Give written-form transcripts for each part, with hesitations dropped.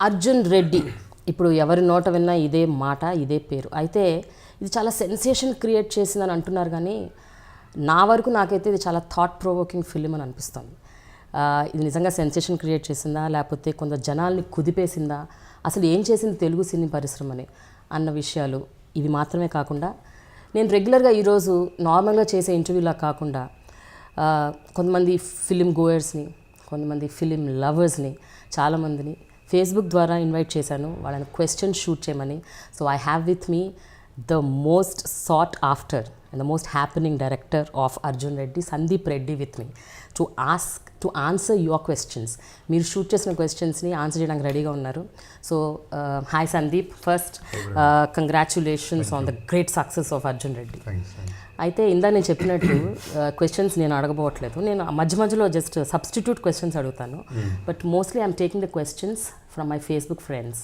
అర్జున్ రెడ్డి ఇప్పుడు ఎవరి నోట విన్నా ఇదే మాట, ఇదే పేరు. అయితే ఇది చాలా సెన్సేషన్ క్రియేట్ చేసిందని అంటున్నారు, కానీ నా వరకు నాకైతే ఇది చాలా థాట్ ప్రొవోకింగ్ ఫిలిం అని అనిపిస్తుంది. ఇది నిజంగా సెన్సేషన్ క్రియేట్ చేసిందా, లేకపోతే కొంత జనాల్ని కుదిపేసిందా, అసలు ఏం చేసింది తెలుగు సినీ పరిశ్రమని అన్న విషయాలు ఇవి మాత్రమే కాకుండా, నేను రెగ్యులర్గా ఈరోజు నార్మల్గా చేసే ఇంటర్వ్యూలా కాకుండా కొంతమంది ఫిలిం గోయర్స్ని, కొంతమంది ఫిలిం లవర్స్ని, చాలామందిని ఫేస్బుక్ ద్వారా ఇన్వైట్ చేశాను వాళ్ళని క్వశ్చన్ షూట్ చేయమని. So I have with me the most short after and the most happening director of Arjun Reddy, Sandeep Reddy, with me to answer your questions. మీరు షూట్ చేసిన క్వశ్చన్స్ని ఆన్సర్ చేయడానికి రెడీగా ఉన్నారు. So hi Sandeep, first congratulations on the great success of Arjun Reddy. అయితే ఇందా నేను చెప్పినట్టు క్వశ్చన్స్ నేను అడగబోవట్లేదు, నేను మధ్య మధ్యలో జస్ట్ సబ్స్టిట్యూట్ క్వశ్చన్స్ అడుగుతాను. But mostly I'm taking the questions from my Facebook friends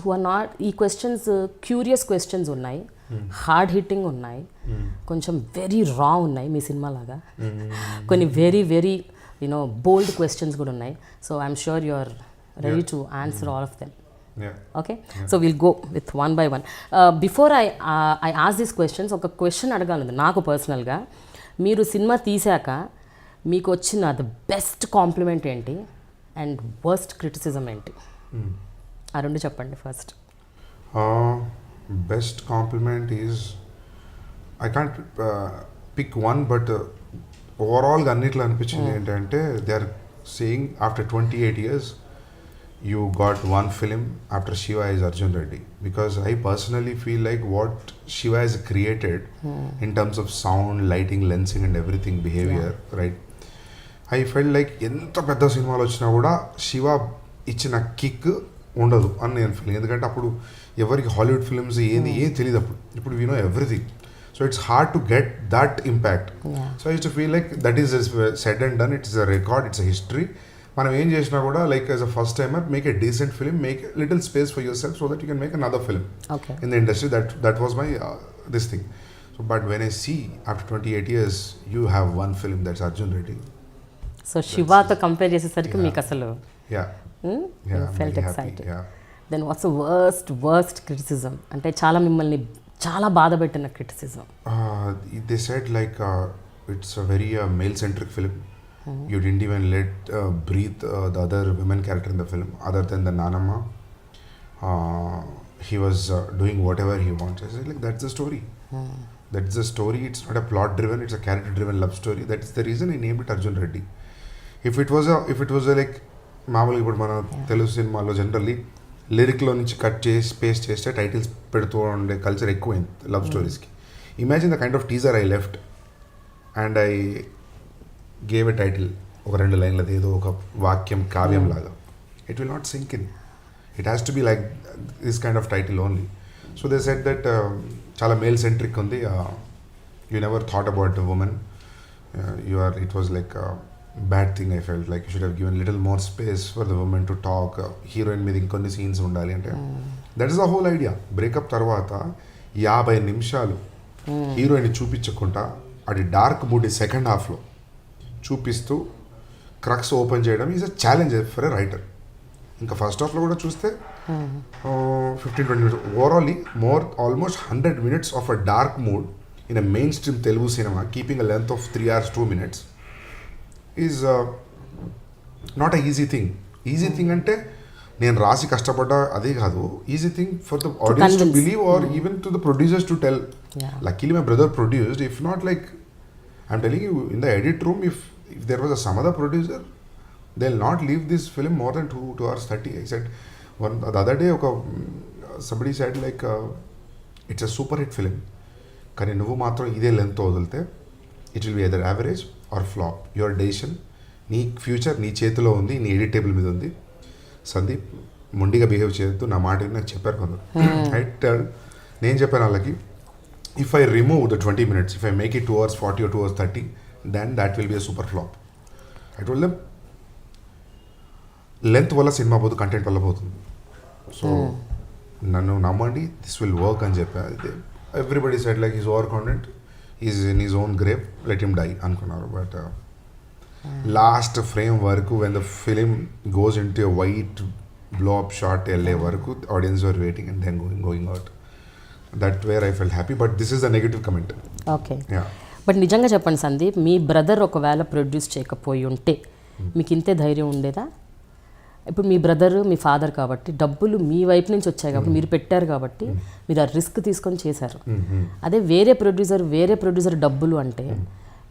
who are not, ఈ క్వశ్చన్స్ క్యూరియస్ క్వశ్చన్స్ ఉన్నాయి, హార్డ్ హిట్టింగ్ ఉన్నాయి, కొంచెం వెరీ రా ఉన్నాయి మీ సినిమా లాగా, కొన్ని very very you know bold questions కూడా ఉన్నాయి. So I'm sure you are ready to answer all of them. Okay, so we'll go with one by one. Before I ask these questions, ఒక question అడగాలి నాకు పర్సనల్గా. మీరు cinema తీసాక మీకు వచ్చిన ద బెస్ట్ కాంప్లిమెంట్ ఏంటి అండ్ వర్స్ట్ క్రిటిసిజం ఏంటి? ఆ రెండు చెప్పండి first. Best compliment is, I can't pick one, but ఓవరాల్గా అన్నిట్లో అనిపించింది ఏంటంటే, they are saying after 28 years you got one film after Shiva is Arjun Reddy, because I personally feel like what Shiva has created in terms of sound, lighting, lensing and everything, behavior, right? I felt like enta pedda cinemalu vachina kuda Shiva ichina kick undadu అని నేను feeling. ఎందుకంటే అప్పుడు ఎవరికి Hollywood films ఏది ఏం తెలియదు అప్పుడు. ఇప్పుడు we know everything, so it's hard to get that impact. So I used to feel like that is said and done, it's a record, it's a history. మనం ఏం చేసినా కూడా like as a first timer, make a decent film, make little space for yourself so that you can make another film in the industry. That was my this thing. So but when I see after 28 years you have one film, that's Arjun Reddy. So శివాతో compare చేసేసరికి మీకు అసలు felt excited. Then what's the worst criticism, అంటే చాలా మిమ్మల్ని చాలా బాధ పెట్టిన criticism? They said like it's a very male centric film. You didn't even let breathe the other women character in the film other than the Nanamma. He was doing whatever he wants. I said, like, that's the story. That's the story. It's not a plot driven, it's a character driven love story. That's the reason I named it Arjun Reddy. If it was a like మామూలుగా ఇప్పుడు మన తెలుగు సినిమాలో generally లిరిక్లో నుంచి cut చేసి paste చేస్తే titles పెడుతూ ఉండే culture ఎక్కువైంది లవ్ స్టోరీస్కి. Imagine the kind of teaser I left and I gave a title, ఒక 2 లైన్లది ఏదో ఒక వాక్యం కావ్యం లాగా. It will not sink in, it has to be like this kind of title only. So they said that చాలా male centric ఉంది, you never thought about the women, it was like bad thing. I felt like you should have given little more space for the women to talk. Heroine మీద ఇంకొన్ని scenes ఉండాలి అంటే, that is the whole idea. Breakup తర్వాత 50 నిమిషాలు heroine చూపించకుండా అది dark mood second హాఫ్లో చూపిస్తూ క్రక్స్ ఓపెన్ చేయడం is a challenge for a writer. ఇంకా ఫస్ట్ హాఫ్లో కూడా చూస్తే 15-20 minutes ఓవరాల్లీ almost 100 minutes of a dark mood in a main stream Telugu cinema, keeping a length of 3 hours 2 minutes is not a easy thing. Easy thing అంటే నేను రాసి కష్టపడ్డా అదే కాదు, easy thing for the audience to believe are even to the producers to tell. Luckily my brother produced. If not, like I'm telling you, in the edit room, if there was some other producer, they'll not leave this film more than 2 hours 30. I said, the other day, somebody said like, it's a super hit film. కానీ నువ్వు మాత్రం ఇదే length వదిలితే it will be either average or flop. Your decision, నీ future నీ చేతిలో ఉంది, నీ ఎడిట్ టేబుల్ మీద ఉంది. సందీప్ మొండిగా బిహేవ్ చేయొద్దు, నా మాట నాకు చెప్పారు కొందరు. నేను చెప్పాను వాళ్ళకి, if I remove the 20 minutes, if I make it 2 hours 40 or 2 hours 30, then that will be a super flop. I told them, length వల్ల సినిమా పోదు, కంటెంట్ వల్ల పోతుంది. సో నన్ను నమ్మండి, దిస్ విల్ వర్క్ అని చెప్పా. Everybody said like his over confident, is in his own grave, let him die అనుకున్నారు. But last frame వరకు when the film goes in to white blow up shot వెళ్ళే వరకు audience are waiting and then going out. That where I felt happy. But this is the negative comment. Okay, but నిజంగా చెప్పండి సందీప్, మీ brother ఒకవేళ produce చేయకపోయి ఉంటే మీకు ఇంతే ధైర్యం ఉండేదా? ఇప్పుడు మీ బ్రదర్ మీ ఫాదర్ కాబట్టి డబ్బులు మీ వైపు నుంచి వచ్చాయి కాబట్టి మీరు పెట్టారు కాబట్టి మీరు ఆ రిస్క్ తీసుకొని చేశారు. అదే వేరే ప్రొడ్యూసర్ డబ్బులు అంటే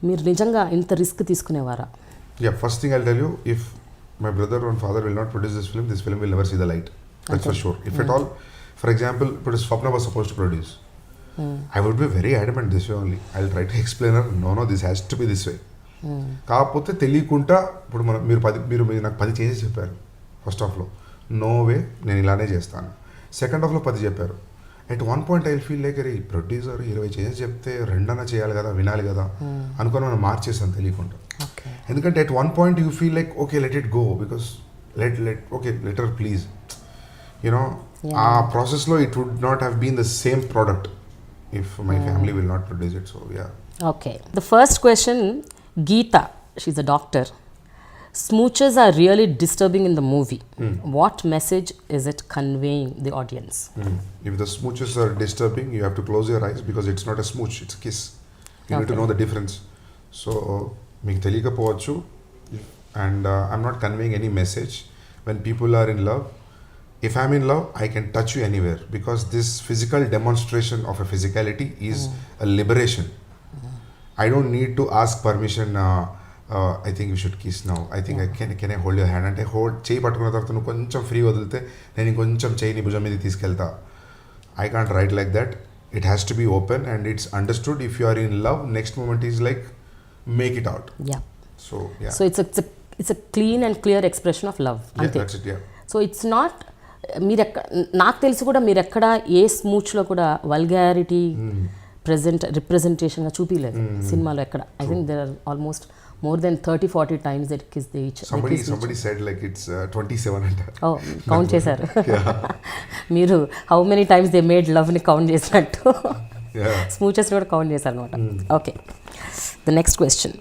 మీరు నిజంగా ఇంత risk తీసుకునేవారా? Yeah, first thing I'll tell you, if my brother and father will not produce this film will never see the light. That's for sure. If at all, for example, Swapna was supposed to produce. I would be very adamant this way only. I'll try to explain her, no, this has to be this way. కాకపోతే తెలియకుండా ఇప్పుడు మీరు నాకు 10 changes చెప్పారు first హాఫ్లో, no way నేను ఇలానే చేస్తాను. సెకండ్ హాఫ్లో 10 చెప్పారు. At one point I feel like అరే ప్రొడ్యూసర్ 20 చేంజెస్ చెప్తే 2 చేయాలి కదా, వినాలి కదా అనుకొని మనం మార్చేసాను తెలియకుండా. ఎందుకంటే at one point you feel like okay let it go, because let her please, you know ప్రాసెస్లో it would not have been the same product if my family will not produce it. So yeah. Okay, the first question, Geeta, she's a doctor. Smooches are really disturbing in the movie. What message is it conveying the audience? If the smooches are disturbing, you have to close your eyes because it's not a smooch, it's a kiss. You need to know the difference. So, meeku teliyakapovachu, and I'm not conveying any message. When people are in love, if I'm in love, I can touch you anywhere, because this physical demonstration of a physicality is a liberation. I don't need to ask permission. I think we should kiss now. I think can I hold your hand? అంటే చేయి పట్టుకున్న తర్వాత నువ్వు కొంచెం free వదిలితే నేను ఇంకొంచెం చేయిని భుజం మీద తీసుకెళ్తా. I can't write like that. It has to be open and it's understood. If you are in love, next moment is like make it out. Yeah. So yeah. So it's a clean and clear expression of love. Yeah, that's it. Yeah. So it's not నాకు తెలిసి కూడా మీరు ఎక్కడ ఏ స్మూచ్లో కూడా vulgarity రిప్రజెంటేషన్గా చూపించలేదు సినిమాలో ఎక్కడ. I think there are almost more than 30-40 times they kiss each. Somebody said like it's 27 and oh count చేశారు మీరు how many times they made love ని కౌంట్ చేసినట్టు స్మూచెస్ కూడా కౌంట్ చేశారు అన్నమాట. Okay, the next question,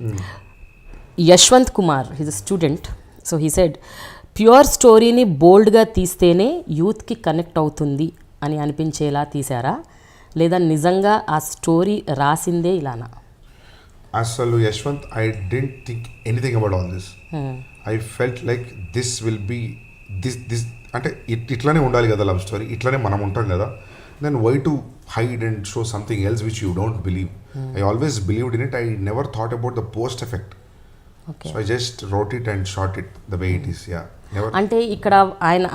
Yashwant Kumar, he's a student. So he said, pure స్టోరీని బోల్డ్గా తీస్తేనే యూత్కి connect అవుతుంది అని అనిపించేలా తీసారా, లేదా నిజంగా ఆ స్టోరీ రాసిందే ఇలానా? అసలు Yashwant, I didn't think anything about all this. I felt like this will be this అంటే ఇట్లానే ఉండాలి కదా లవ్ స్టోరీ, ఇట్లానే మనం ఉంటాం కదా, then why to hide and show something else which you don't believe. I always believed in it. I never thought about the post effect. So I just wrote it and shot it the way it is. Yeah, never. అంటే ఇక్కడ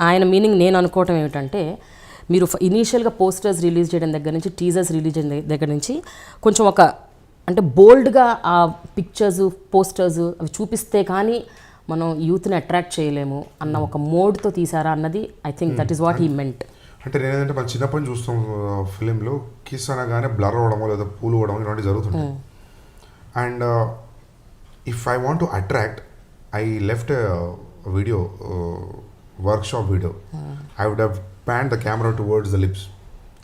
ఆయన meaning నేను అనుకోవటం ఏమిటంటే, మీరు ఇనీషియల్గా posters release చేయడం దగ్గర నుంచి, టీజర్స్ రిలీజ్ చేయడం దగ్గర నుంచి కొంచెం ఒక అంటే బోల్డ్గా ఆ పిక్చర్స్ పోస్టర్స్ అవి చూపిస్తే కానీ మనం యూత్ని అట్రాక్ట్ చేయలేము అన్న ఒక మోడ్తో తీసారా అన్నది I think that is what he meant. అంటే నేనేంటంటే మనం చిన్నప్పటి చూస్తాం ఫిలింలో కిస్ అనగానే బ్లర్ అవ్వడమో లేదా పూలు అవ్వడమో ఇలాంటివి జరుగుతుంటాయి. And if I want to attract, I left video workshop video. I would have pan the camera towards the lips.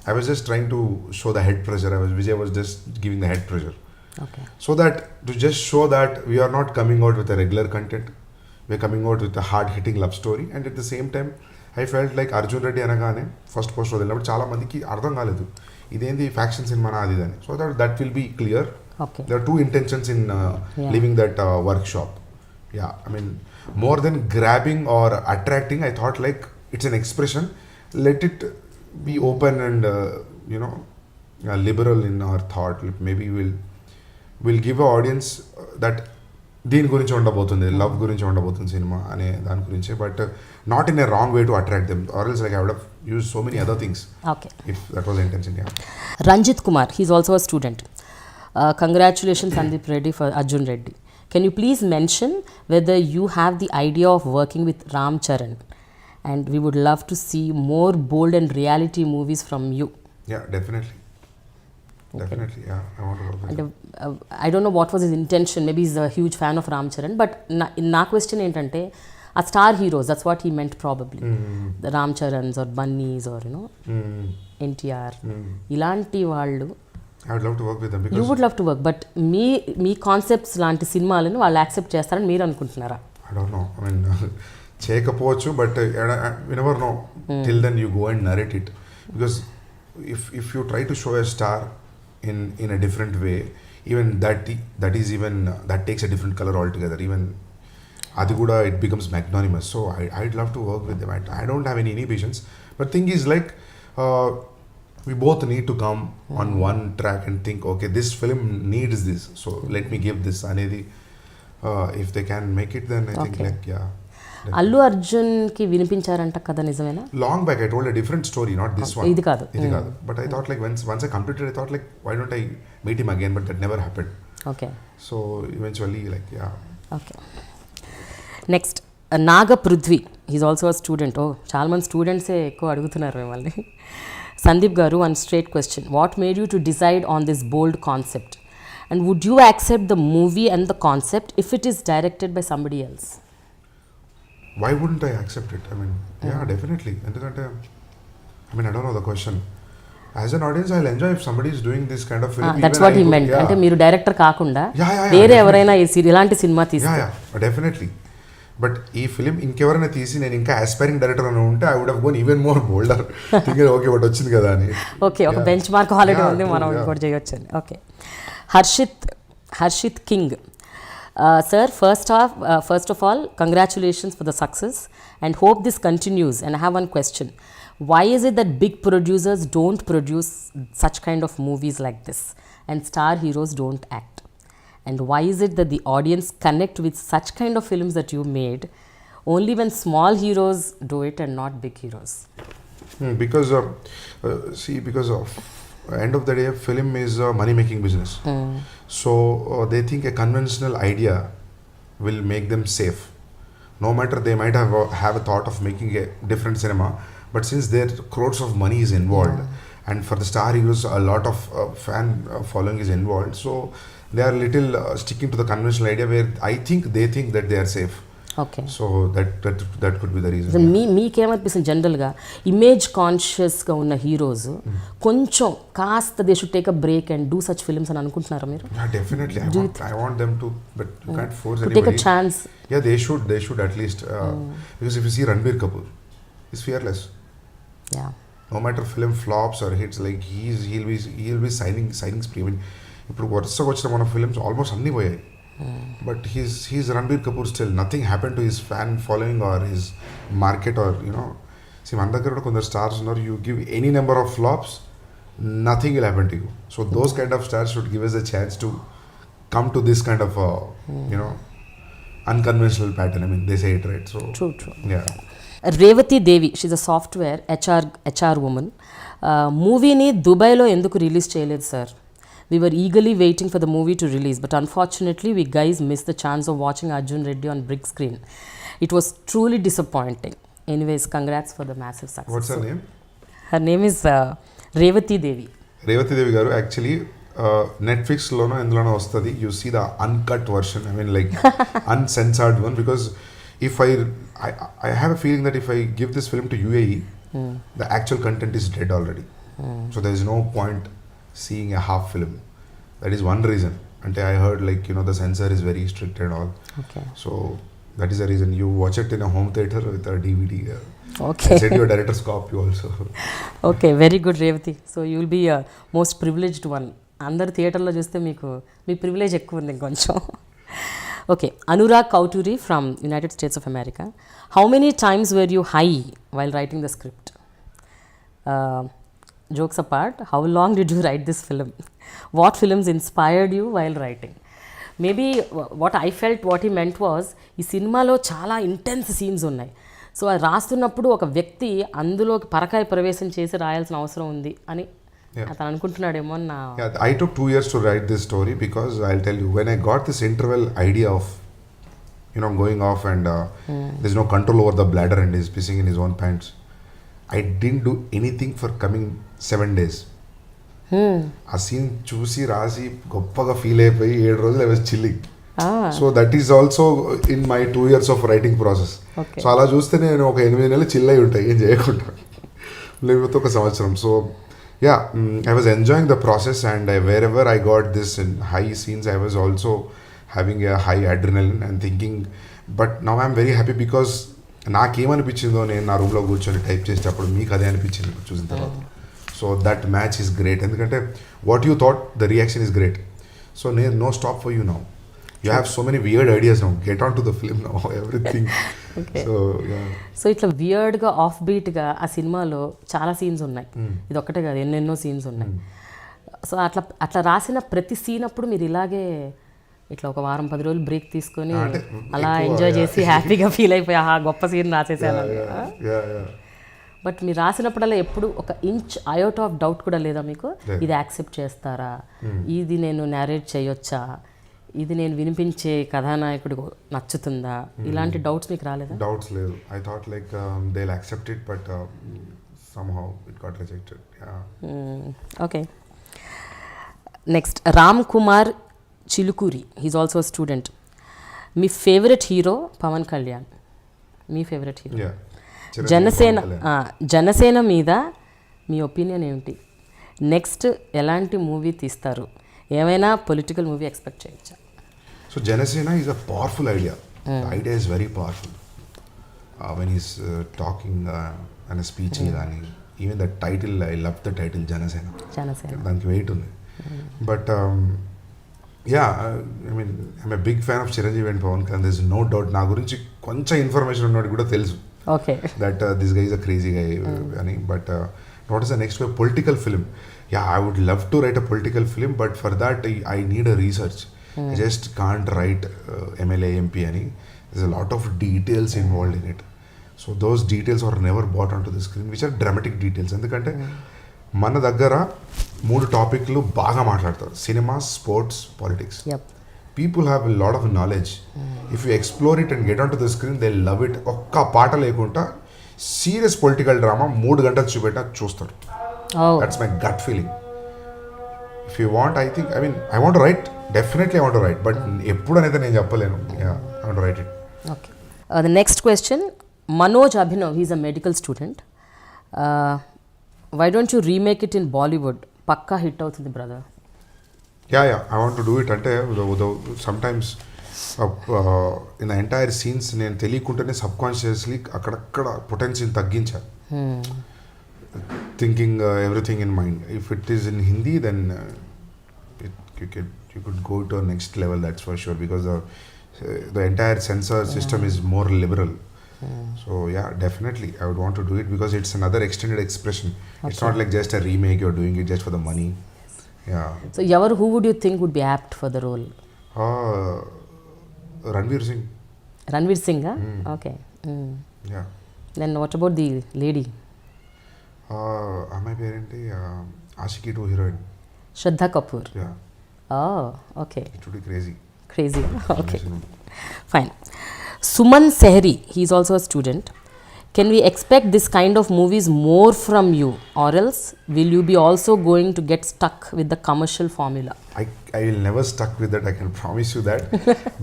I was just trying to show the head pressure. Vijay was just giving the head pressure. Okay. So that to just show that we are not coming out with a regular content. We are coming out with a hard-hitting love story. And at the same time, I felt like Arjun Reddy అనగానే first post వదిలినప్పుడు చాలా మందికి అర్థం కాలేదు ఇదేంది faction cinema అది అని. So that will be clear. Okay. There are two intentions in leaving that workshop. Yeah, I mean, more than grabbing or attracting, I thought like it's an expression. Let it be open and liberal in our thought. Maybe we'll give our audience that దీని గురించి ఉండబోతుంది, love గురించి ఉండబోతుంది cinema అనే దాని గురించి, but not in a wrong way to attract them, or else like I would have used so many other things if that was the intention. Ranjith Kumar, he is also a student. Congratulations Sandeep Reddy for Arjun Reddy. Can you please mention whether you have the idea of working with Ram Charan? And we would love to see more bold and reality movies from you. Yeah, definitely. Okay. Definitely, yeah. I want to work with him. I don't know what was his intention. Maybe he's a huge fan of Ram Charan. But na question ఏంటంటే, ఆ star heroes, that's what he meant probably, the Ram Charans or Bunnys or NTR, ఇలాంటి వాళ్ళు I would love to work with them you because would love to work. But మీ concepts లాంటి సినిమాలను వాళ్ళు accept చేస్తారని మీరు అనుకుంటున్నారా? I don't know. I mean, చేయకపోవచ్చు, but you never know. Till then you go and narrate it. Because if you try to show a star in a different way, even that is even that takes a different color altogether. Even అది కూడా it becomes magnanimous. So I'd love to work with them. I don't have any inhibitions. But thing is like we both need to come on one track and think, okay, this film needs this, so let me give this అనేది. If they can make it, then I think Okay. like yeah. Allu అర్జున్కి వినిపించారంట కదా, నిజమేనా? Long back I told a different story, not this one. ఇది కాదు. But I thought like once I completed, I thought like why don't I meet him again, but that never happened. Okay So eventually like yeah. Okay. Next Naga Prithvi, is also a student. చాలా మంది స్టూడెంట్సే ఎక్కువ అడుగుతున్నారు మిమ్మల్ని. Sandeep garu, one straight question, what made you to decide on this bold concept and would you accept the movie and the concept if it is directed by somebody else? Why wouldn't I accept it? I mean, yeah, definitely. ఎందుకంటే I mean, I don't know the question. As an audience, I'll enjoy if somebody is doing this kind of film. That's what he meant. అంటే మీరు director కాకుండా Yeah, వేరే ఎవరైనా ఇలాంటి cinema తీస్తే definitely. But ఈ film ఇంకెవరైనా తీసి నేను ఇంకా ఆస్పైరింగ్ డైరెక్టర్ అని ఉంటే I would have gone even more bolder, thinking okay but వచ్చింది కదా అని. ఓకే, ఒక బెంచ్ మార్క్ ఆల్రెడీ ఉంది, మనం ఇంకోటి చేయొచ్చు అని. Okay. Harshit king, sir, first of all congratulations for the success and hope this continues. And I have one question, why is it that big producers don't produce such kind of movies like this and star heroes don't act? And why is it that the audience connect with such kind of films that you made only when small heroes do it and not big heroes? Because because of end of the day, film is a money making business. So they think a conventional idea will make them safe. No matter they might have a thought of making a different cinema, but since there crores of money is involved, and for the star heroes a lot of fan following is involved, so they are little sticking to the conventional idea where I think they think that they are safe. Okay. So that could be the reason. మీకేమనిపిస్తుంది జనరల్గా image కాన్షియస్గా ఉన్న heroes కొంచెం కాస్త they should take a break and do such films అని అనుకుంటున్నారా మీరు? Yeah, definitely. I want them to, but you can't force To anybody. take a chance. Yeah, they should at least because if you see Ranbir Kapoor, he's fearless. Yeah. No matter film flops or hits, like he'll be signing spree. I mean, ఇప్పుడు వరుసగా వచ్చిన మన films almost అన్నీ పోయాయి, but he's Ranbir Kapoor still nothing happen to his fan following or his market or see మన దగ్గర కూడా కొందరు స్టార్స్ ఉన్నారు, you give any number of flops, nothing will happen to you. So those kind of stars should give us a chance to come to this kind of unconventional pattern. I mean, they say it right. So True. Yeah. Revathi Devi, she's a software HR women. మూవీని దుబాయ్లో ఎందుకు release చేయలేదు sir? We were eagerly waiting for the movie to release, but unfortunately we guys missed the chance of watching Arjun Reddy on big screen. It was truly disappointing. Anyways, congrats for the massive success. What's her name? Her name is Revati Devi. Revati Devi garu, actually Netflix lono endulano vastadi. You see the uncut version, I mean like uncensored one, because if I have a feeling that if I give this film to UAE, the actual content is dead already. So there is no point seeing a half film. That is one reason. And I heard like the censor is very strict and all. Okay. So that is the reason you watch it in a home theater with a DVD. Okay. I send you a director's copy also. Okay, very good Revati. So you will be a most privileged one. అందరు థియేటర్లో చూస్తే మీ privilege ఎక్కువ ఉంది కొంచెం. Okay, Anurag Kouturi from United States of America. How many times were you high while writing the script? Jokes apart, how long did you write this film? What films inspired you while writing? Maybe what I felt what he meant was, ఈ సినిమాలో చాలా intense scenes ఉన్నాయి, so అది రాస్తున్నప్పుడు ఒక వ్యక్తి అందులోకి పరకాయ ప్రవేశం చేసి రాయాల్సిన అవసరం ఉంది అని అతను అనుకుంటున్నాడేమో నా. I took 2 years to write this story because I'll tell you, when I got this interval idea of going off and there's no control over the bladder and he's pissing in his own pants, I didn't do anything for coming 7 days. ఆ scene చూసి రాసి గొప్పగా feel అయిపోయి 7 రోజులు I was chilling. So that is also in my 2 years of writing process. Okay so అలా చూస్తే నేను ఒక 8 నెలలు చిల్ అయి ఉంటాయి ఏం చేయకుండా, లేకపోతే ఒక సంవత్సరం. So yeah, I was enjoying the process and wherever I got this in high scenes I was also having a high adrenaline and thinking. But now I'm very happy because నాకేమనిపించిందో నేను నా రూమ్లో కూర్చొని type చేసేటప్పుడు మీకు అదే అనిపించింది చూసిన తర్వాత. So that match is great, ఎందుకంటే what you thought the reaction is great. So నేను no stop for you now. You have so many weird ideas now. Get on to the film now. Everything. Okay. So yeah. So ఇట్లా వియర్డ్గా of బీట్గా ఆ సినిమాలో చాలా scenes ఉన్నాయి. ఇది ఒక్కటే కాదు, ఎన్నెన్నో సీన్స్ ఉన్నాయి. సో అట్లా అట్లా రాసిన ప్రతి సీన్ అప్పుడు మీరు ఇలాగే ఇట్లా ఒక వారం 10 రోజులు బ్రేక్ తీసుకొని అలా ఎంజాయ్ చేసి హ్యాపీగా ఫీల్ అయిపోయి ఆహా గొప్ప సీన్ రాసేసాను. బట్ మీరు రాసినప్పుడల్లా ఎప్పుడు ఒక ఇంచ్ అయోట్ ఆఫ్ డౌట్ కూడా లేదా మీకు? ఇది యాక్సెప్ట్ చేస్తారా, ఇది నేను నేరేట్ చేయొచ్చా, ఇది నేను వినిపించే కథానాయకుడు నచ్చుతుందా, ఇలాంటి డౌట్స్ మీకు రాలేదా? డౌట్స్ లేదు. I thought like they will accept it but somehow it got rejected. Okay. Next, Ram Kumar Chilukuri, he's also student. మీ ఫేవరెట్ హీరో పవన్ కళ్యాణ్, మీ ఫేవరెట్ హీరో. జనసేన మీద మీ ఒపీనియన్ ఏమిటి? నెక్స్ట్ ఎలాంటి మూవీ తీస్తారు? ఏమైనా పొలిటికల్ మూవీ ఎక్స్పెక్ట్ చేయొచ్చా? So Janasena is a powerful idea. Idea is very powerful. When is talking అనే స్పీచ్ కానీ even the title, I love the title Janasena. దానికి వెయిట్ ఉంది. But yeah, I mean I'm a big fan of Chiranjeevi and Pawan Kalyan. This no doubt. నా గురించి కొంచెం information ఉన్నట్టు కూడా తెలుసు that this guy is a crazy guy అని. But what is the next way? Political film. Yeah, I would love to write a political film, but for that I need a research. I just can't write MLA, MP ani. There's a lot of details involved in it. So those details are never brought onto the screen, which are dramatic details. ఎందుకంటే మన దగ్గర 3 టాపిక్లు బాగా మాట్లాడతారు: cinema, sports, politics. People have a lot of knowledge. If you explore it and get onto the screen, they'll love it. ఒక్క పాట లేకుండా serious political drama 3 గంటలు చూపెట్టా చూస్తారు. That's my gut feeling. If you want, I think, I mean, I want to write. Definitely I want to write. But ఎప్పుడు అనేది నేను చెప్పలేను. Yeah, I want to write it. Okay. The next question, Manoj Abhinav, he's a medical student. Why don't you remake it in Bollywood? Pakka hit అవుతుంది brother. Yeah, I want to do it. అంటే sometimes in the entire scenes నేను తెలియకుండానే subconsciously అక్కడక్కడ potential తగ్గించాను. Thinking everything in mind. If it is in Hindi, then you could go to a next level, that's for sure, because the entire censor system is more liberal. So yeah, definitely I would want to do it because it's another extended expression. It's not like just a remake, you're doing it just for the money. Yeah. So who would you think would be apt for the role? Ranveer Singh. Ranveer Singh, huh? Okay. Yeah. Then what about the lady? అమ్మాయి పేరేంటి? Aashiqui 2 heroine Shraddha Kapoor. Yeah. Oh, okay. It would be crazy. Crazy. Okay. Fine. Suman Sehri, he is also a student. Can we expect this kind of movies more from you, or else will you be also going to get stuck with the commercial formula? I will never stuck with that, I can promise you that.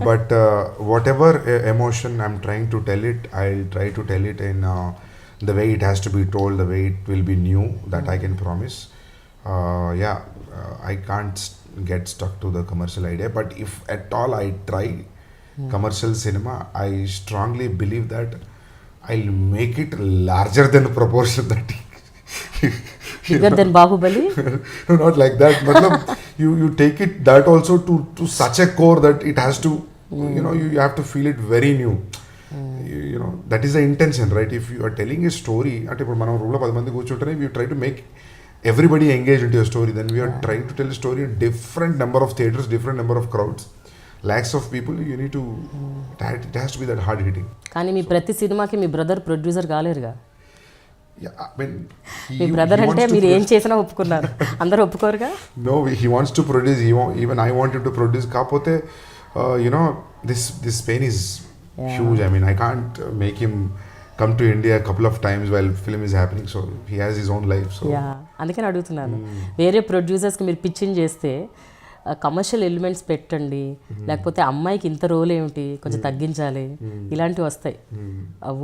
But whatever emotion I'm trying to tell it, I'll try to tell it in the way it has to be told, the way it will be new, that I can promise. I can't get stuck to the commercial idea, but if at all I try commercial cinema, I strongly believe that I'll make it larger than the proportion that bigger than Bahubali. Not like that, but you take it that also to such a core that it has to you have to feel it very new. You know, that is the intention, right? If you are telling a story, అంటే ఇప్పుడు మనం రూమ్లో 10 మంది కూర్చుంటేనే we try to make everybody engage into a story, then we are trying to tell a story in different number of theaters, different number of crowds, lakhs of people. You need to it has to be that hard hitting. కానీ మీ ప్రతి సినిమాకి మీ brother producer కాలేరుగా? మీ brother అంటే మీరు ఏం చేసినా ఒప్పుకున్నారు, అందరూ ఒప్పుకోరుగా? No, he wants to produce. Even I want him to produce. కాకపోతే this pain is huge. I mean, I can't make him come to India a couple of times while film is happening, so he has his own life. So అందుకని అడుగుతున్నాను. వేరే ప్రొడ్యూసర్స్కి మీరు pitching చేస్తే commercial elements పెట్టండి, లేకపోతే అమ్మాయికి ఇంత role ఏమిటి కొంచెం తగ్గించాలి, ఇలాంటివి వస్తాయి.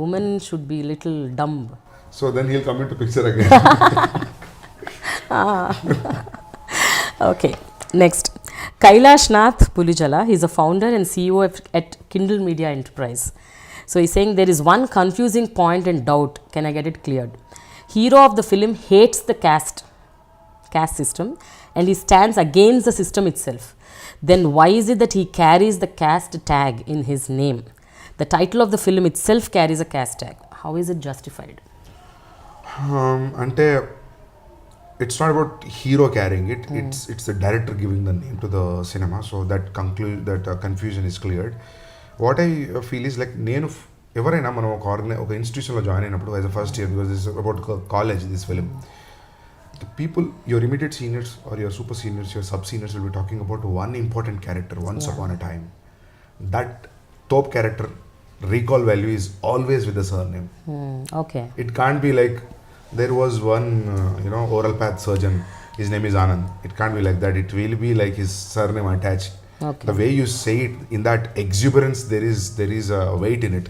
Women should be little dumb. So then he'll come into picture again. Okay, next. Kailash Nath Pulijala, he's a founder and CEO at Kindle Media Enterprise. So he's saying there is one confusing point and doubt. Can I get it cleared? Hero of the film hates the caste system and he stands against the system itself. Then why is it that he carries the caste tag in his name? The title of the film itself carries a caste tag. How is it justified? అంటే it's not about hero carrying it, it's the director giving the name to the cinema, so that confusion is cleared. What I feel is like నేను ఎవరైనా మనం ఒక ఇన్స్టిట్యూషన్లో join అయినప్పుడు as a first year, because this about college, this film, the people, your immediate seniors or your super seniors, your sub seniors will be talking about one important character once upon a time. That top character recall value is always with the surname. Okay. It can't be like there was one oral path surgeon, his name is Anand. It can't be like that. It will be like his surname attached. Okay. The way you say it, in that exuberance, there is a weight in it,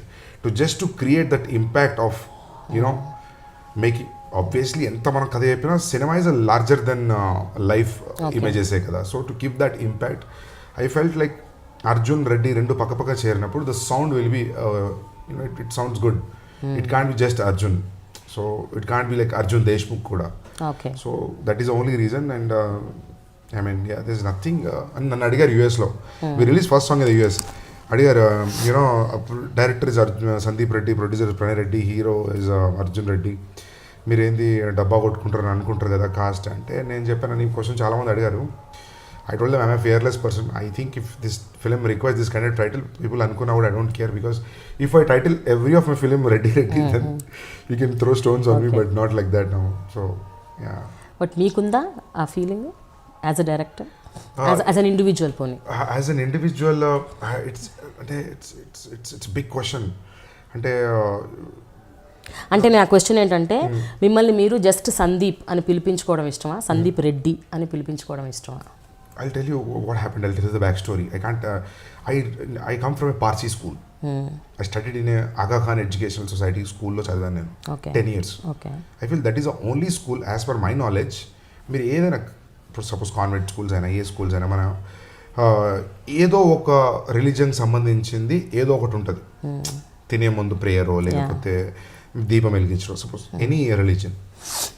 to create that impact of making. Obviously ఎంత మనం కథ చెప్పినా సినిమా is a larger than life ఇమేజెసే కదా. So to keep that impact I felt like Arjun Reddy రెండు పక్క చేరినప్పుడు the sound will be it sounds good. It can't be just Arjun, so it can't be like Arjun Deshmukh కూడా. So that is the only reason. And I mean this nothing. అని నన్ను అడిగారు యూఎస్లో, we release first song in the US, అడిగారు director is Sandeep Reddy, producer Pranay Reddy, hero is Arjun Reddy, మీరేంది డబ్బా కొట్టుకుంటారని అనుకుంటారు కదా కాస్ట్ అంటే. నేను చెప్పాను, ఈ క్వశ్చన్ చాలామంది అడిగారు. I told them I'm a fearless person. I think if this film requires this kind of title, people అనుకున్నా కూడా I don't care, because if I title every of my film Reddy, then you can throw stones on me, but not like that now. So yeah. But మీకుందా ఆ feeling as a director, as an individual పోనీ? As an individual it's big question. అంటే నా question ఏంటంటే, మిమ్మల్ని మీరు just Sandeep అని పిలిపించుకోవడం ఇష్టమా, సందీప్ రెడ్డి అని పిలిపించుకోవడం ఇష్టమా? I'll tell you what happened. I'll tell you the backstory. I can't. I come from a Parsi school. I studied in a Aga Khan Educational Society school lo chadavanu nenu. Okay. 10 years. Okay. I feel that is the only school, as per my knowledge, మీరు ఏదైనా suppose convent schools అయినా, ఏ schools అయినా, మన ఏదో ఒక రిలీజియన్కి సంబంధించింది ఏదో ఒకటి ఉంటుంది. తినే ముందు ప్రేయరో, లేకపోతే దీపం వెలిగించడం, suppose any religion.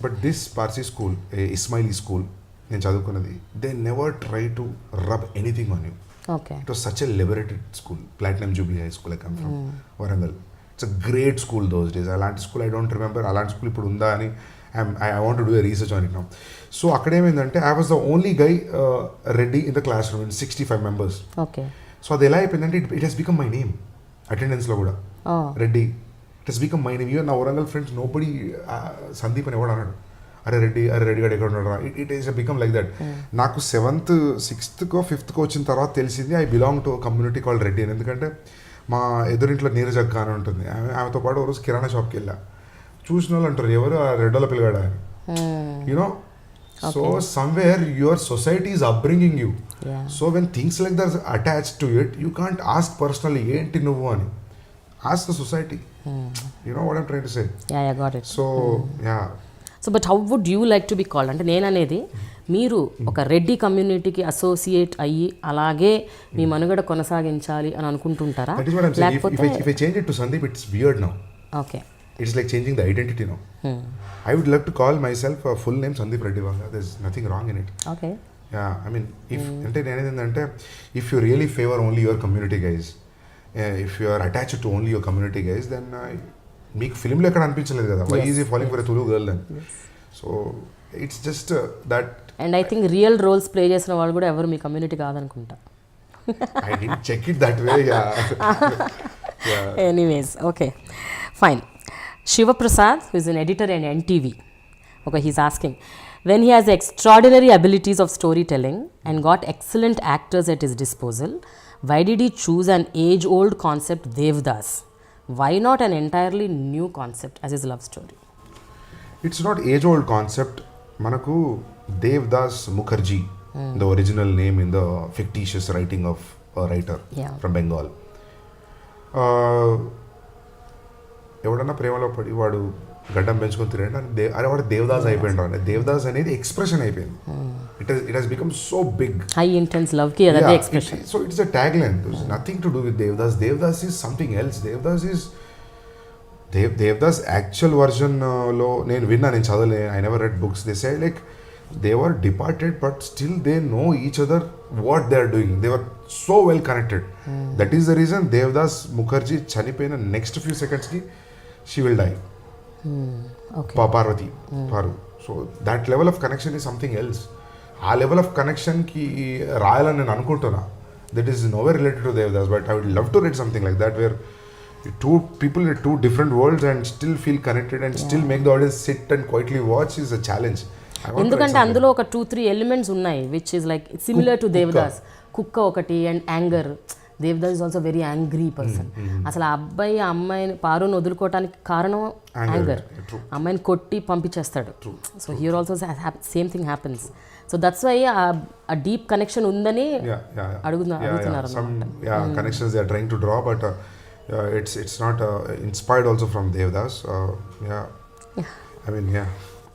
But this Parsi school, Ismaili school నేను చదువుకున్నది, they never try to rub anything on you. It was such a liberated school. Platinum jubilee high school I come from, Warangal. It's a great school those days. అలాంటి school I don't remember అలాంటి school ఇప్పుడు ఉందా అని I want to do a research on it now. So అక్కడ ఏమైందంటే, I was the only guy Reddy in the classroom, 65 members. So అది ఎలా అయిపోయిందంటే, it has become my name. అటెండెన్స్లో కూడా Reddy, it has become my name. Even నా Warangal friends nobody Sandeep అని ఎవడు అన్నాడు, అరే రెడ్డి గారు ఎక్కడ ఉన్నాడు. It is become like that. నాకు 7th 6th 5th వచ్చిన తర్వాత తెలిసింది I belong to community called Reddy అని. ఎందుకంటే మా ఎదురింట్లో నీరజ్ అక్క అని ఉంటుంది, ఆమెతో పాటు ఒక రోజు కిరాణా షాప్కి వెళ్ళా. చూసిన వాళ్ళు అంటారు, ఎవరు ఆ రెడ్డోళ్ళ పిల్లగాడు అని. You know, so somewhere your society is upbringing you. So when things like that attach to it, you can't ask personally ఏంటి నువ్వు అని. Ask the society. You know what I'm trying to say. So yeah. So but how would you like to be called? అంటే నేను అనేది, మీరు ఒక రెడ్డి కమ్యూనిటీకి associate అయ్యి అలాగే మీ మనుగడ కొనసాగించాలి అని అనుకుంటుంటారా? లేకపోతే if I change it to Sandeep, it's weird now. Okay. It's like changing the identity now. I would love to call myself a full name Sandeep Reddy Vanga. There's nothing wrong in it. Okay. Yeah, I mean, if ante nenedante, if you really favor only your community guys, if you are attached to only your community guys, then మీకు ఫిలింలో ఎక్కడ అనిపించలేదు కదా, why is following for a Tulu girl then. So it's just that. And I think real roles play చేసిన వాళ్ళు కూడా ఎవరు మీ కమ్యూనిటీ కాదనుకుంటా. I didn't check it that way. Anyways, okay fine. Shivaprasad, who is an editor in NTV, okay, he's asking, when he has extraordinary abilities of storytelling and got excellent actors at his disposal, why did he choose an age-old concept Devdas? Why not an entirely new concept as his love story? It's not age-old concept. Manaku Devdas Mukherjee the original name in the fictitious writing of a writer from Bengal. ఎవడన్నా ప్రేమలో పడి వాడు గడ్డం పెంచుకొని తిరిగాడు అరే వాడు దేవదాస్ అయిపోయిండు అని. దేవదాస్ అనేది ఎక్స్ప్రెషన్ అయిపోయింది. It has become so big. High intense love కి అదే expression. So it's a tagline. There is nothing to do with Devdas. Devdas is something else. Devdas actual వర్జన్లో నేను విన్నా, నేను చదవలే, I never read books. They say like they were departed but still they know each other what they are doing. They were so well connected. That is the reason Devdas Mukherjee చనిపోయిన next few సెకండ్స్కి she will die. Parvati Paru. So that level of connection is something else. ఆ level of కనెక్షన్కి రాయాలని నేను అనుకుంటున్నా. That is no way related to Devdas, but I would love to read something like that where two people in two different worlds and still feel connected and still make the audience sit and quietly watch is a challenge. ఎందుకంటే అందులో ఒక 2-3 elements ఉన్నాయి which is like similar to Devdas. కుక్క ఒకటి and anger. Devdas is also very angry person. అసలు ఆ అబ్బాయి ఆ అమ్మాయిని పారుని వదులుకోవడానికి కారణం యాంగర్. అమ్మాయిని కొట్టి పంపించేస్తాడు. So here also same thing happens. So that's why ఆ డీప్ కనెక్షన్ ఉందని అడుగుతున్నారు. Connections they are trying to draw but it's not inspired also from Devdas. I mean,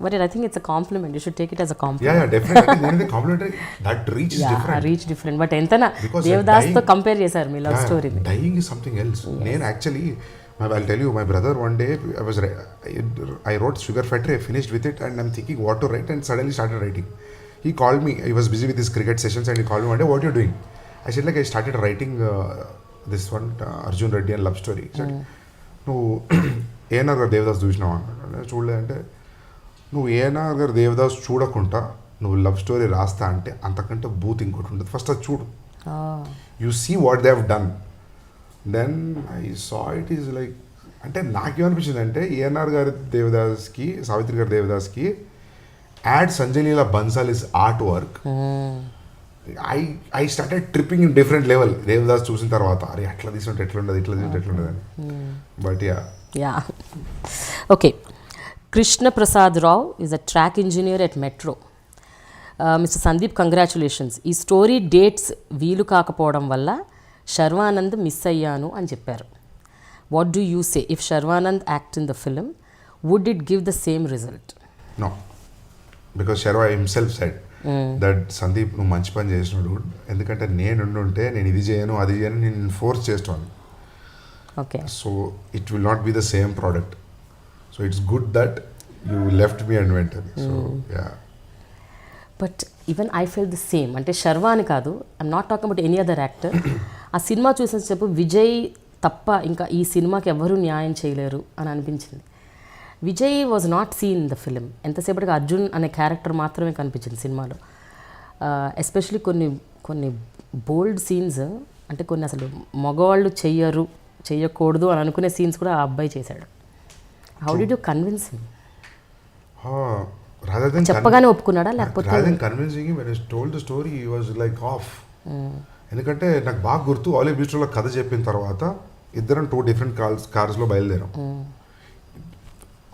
but I think it's a compliment. You should take it as a compliment. Yeah, definitely. Then the compliment, that reach is different. Reach different. But entana Devdas to compare chesaru me love story. Dying is something else. Then actually, I'll tell you, my brother one day I wrote Sugar Factory. I finished with it and I'm thinking what to write and suddenly started writing. He called me. He was busy with his cricket sessions and he called me one day, what are you doing? I said like I started writing this one Arjun Reddy and love story. నువ్వు ఏఎన్ఆర్ గారు దేవదాస్ చూసినావు అన్నాడు. చూడలేదంటే నువ్వు ఏఎన్ఆర్ గారు దేవదాస్ చూడకుండా నువ్వు love story రాస్తా అంటే అంతకంటే బూత్ ఇంకోటి ఉంటుంది. ఫస్ట్ అది చూడు. You see what they have done. Then I saw it is like అంటే నాకేమనిపించింది అంటే ఏఎన్ఆర్ గారి దేవదాస్కి సావిత్రి గారి దేవదాస్కి add Sanjay Leela Bhansali's art work I started tripping in different level. Devdas చూసిన తర్వాత అరే అట్లా తీసుకుంటే ఎట్లుండదు, ఇట్లా తీసుకుంటే ఎట్లుండదు అని. But yeah okay. Krishna Prasad Rao is a track engineer at metro. Mister Sandeep, congratulations. ఈ స్టోరీ డేట్స్ వీలు కాకపోవడం వల్ల శర్వానంద్ మిస్ అయ్యాను అని చెప్పారు. What do you say? If Sharwanand act in the film would it give the same result? No, because Sharwa himself said that Sandeep నువ్వు మంచి పని చేసినాడు. ఎందుకంటే నేనుంటే నేను ఇది చేయను అది చేయను నేను ఫోర్స్ చేస్తాను. Okay. So it will not be the same product. So it's good that you left me and went. So yeah. But even I feel the same. అంటే శర్వా అని కాదు, I'm not talking about any other actor. ఆ cinema చూసిన చెప్పు విజయ్ తప్ప ఇంకా ఈ సినిమాకి ఎవరూ న్యాయం చేయలేరు అని అనిపించింది. Vijay was not seen in the film. ఎంతసేపటికి అర్జున్ అనే క్యారెక్టర్ మాత్రమే కనిపించింది సినిమాలో. ఎస్పెషలీ కొన్ని బోల్డ్ సీన్స్, అంటే కొన్ని అసలు మగవాళ్ళు చెయ్యకూడదు అని అనుకునే సీన్స్ కూడా ఆ అబ్బాయి చేశాడు. How did you convince him? చెప్పగానే ఒప్పుకున్నాడా లేకపోతే? ఎందుకంటే నాకు బాగా గుర్తు, ఆలివ్ బీచ్లో కథ చెప్పిన తర్వాత ఇద్దరం 2 డిఫరెంట్ కార్స్లో బయలుదేరాం.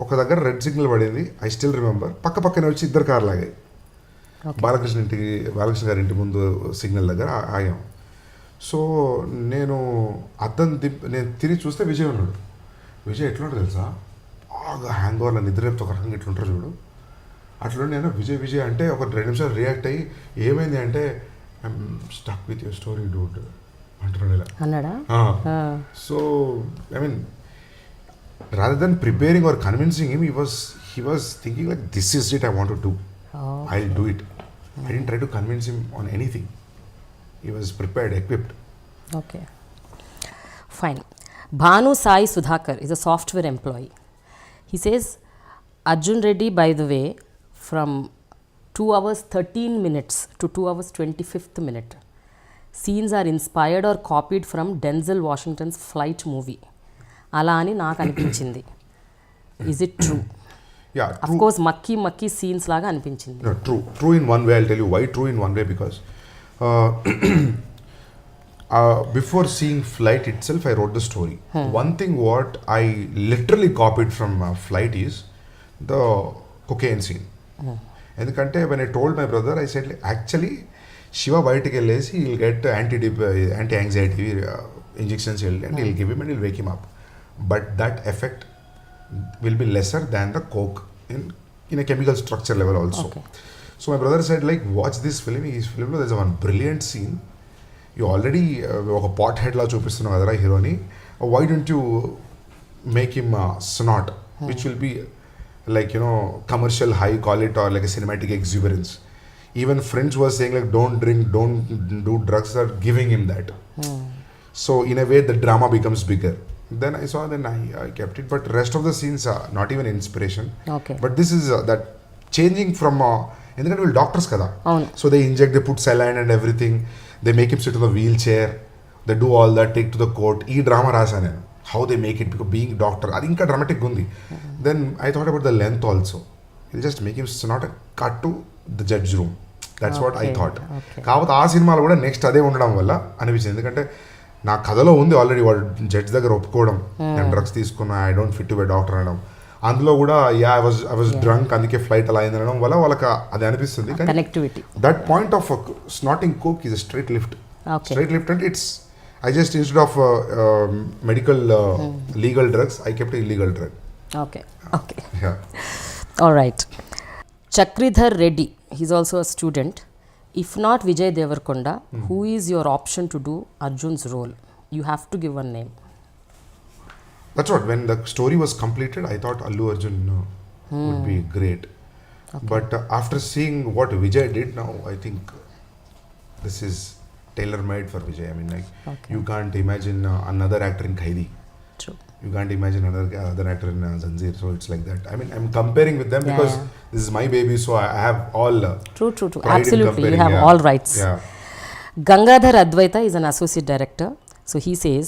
ఒక దగ్గర రెడ్ సిగ్నల్ పడింది, ఐ స్టిల్ రిమెంబర్. పక్కనే వచ్చి ఇద్దరు కార్లు లాగాయి. బాలకృష్ణ గారి ఇంటి ముందు సిగ్నల్ దగ్గర ఆగాం. సో నేను తిరిగి చూస్తే విజయ్ ఉన్నాడు. విజయ్ ఎట్లుంటాడు తెలుసా, బాగా హ్యాంగ్ ఓవర్లో నిద్రలేపుతో ఒక రకంగా ఇట్లుంటారు చూడు. అట్లా నేను విజయ్ అంటే ఒక 2 నిమిషాలు రియాక్ట్ అయ్యి ఏమైంది అంటే I'm stuck with your story Dude అంటున్నాడు ఇలా అన్నాడా. So I mean rather than preparing or convincing him, he was thinking like this is it I want to do. I'll do it. I didn't try to convince him on anything. He was prepared, equipped. Okay, fine. Bhanu Sai Sudhakar is a software employee. He says Arjun Reddy, by the way, from 2 hours 13 minutes to 2 hours 25th minute, scenes are inspired or copied from Denzel Washington's Flight movie. అలా అని నాకు అనిపించింది. Is it true? Yeah, of course మక్కీ scenes లాగా అనిపించింది. No, true in one way. I'll tell you why true in one way. Because before seeing Flight itself, I wrote the story. One thing what I literally copied from Flight is the cocaine scene. ఎందుకంటే when I told my brother, I said like, actually Shiva బయటికి వెళ్ళేసి will get anti anxiety injections వెళ్ళి and will give him and will wake him up but that effect will be lesser than the coke in a chemical structure level also. Okay. So my brother said like watch this film. In this film there's one brilliant scene. You already ఒక pot head లా చూపిస్తున్నావు కదరా హీరోని, why don't you make him snort which will be like commercial high, call it, or like a cinematic exuberance. Even friends were saying like don't drink, don't do drugs, are giving him that. So in a way the drama becomes bigger. Then I saw, then I kept it, but rest of the scenes are not even inspiration. Okay. But this is that changing from ఎందుకంటే వీళ్ళు doctors కదా, so they inject, they put saline and everything, they make him sit on the wheelchair, they do all that, take to the court. ఈ drama రాశాను నేను, how they make it because being doctor, అది ఇంకా dramatic ఉంది. Then I thought about the length also, will just make him not cut to the judge room, that's what I thought. కాకపోతే ఆ సినిమాలో కూడా నెక్స్ట్ అదే ఉండడం వల్ల అనిపించింది, ఎందుకంటే నా కథలో ఉంది ఆల్రెడీ వాడు జడ్జ్ దగ్గర ఒప్పుకోవడం, నేను డ్రగ్స్ తీసుకున్నా, I don't fit to by doctor అనడం. అందులో కూడా ఐ వాజ్ డ్రంక్, అందుకే ఫ్లైట్ అలా అయింది అనడం వల్ల వాళ్ళకి అది అనిపిస్తుంది. Connectivity, that point of snorting coke is straight lift. Straight lift అంటే it's, I just instead of medical legal drugs I kept illegal drug. Okay okay, all right. Chakridhar Reddy, he's also a student. If not Vijay Devarkonda, who is your option to do Arjun's role? You have to give one name. That's what, when the story was completed, I thought Allu Arjun would be great. Okay. But after seeing what Vijay did now, I think this is tailor-made for Vijay. I mean, like, you can't imagine another actor in Khaidi. True. You can't imagine another actor in Zanjeer. So it's like that. I mean, I'm comparing with them because this is my baby, so I have all true. Absolutely, you have all rights. Yeah. Gangadhar Advaita is an associate director. So he says,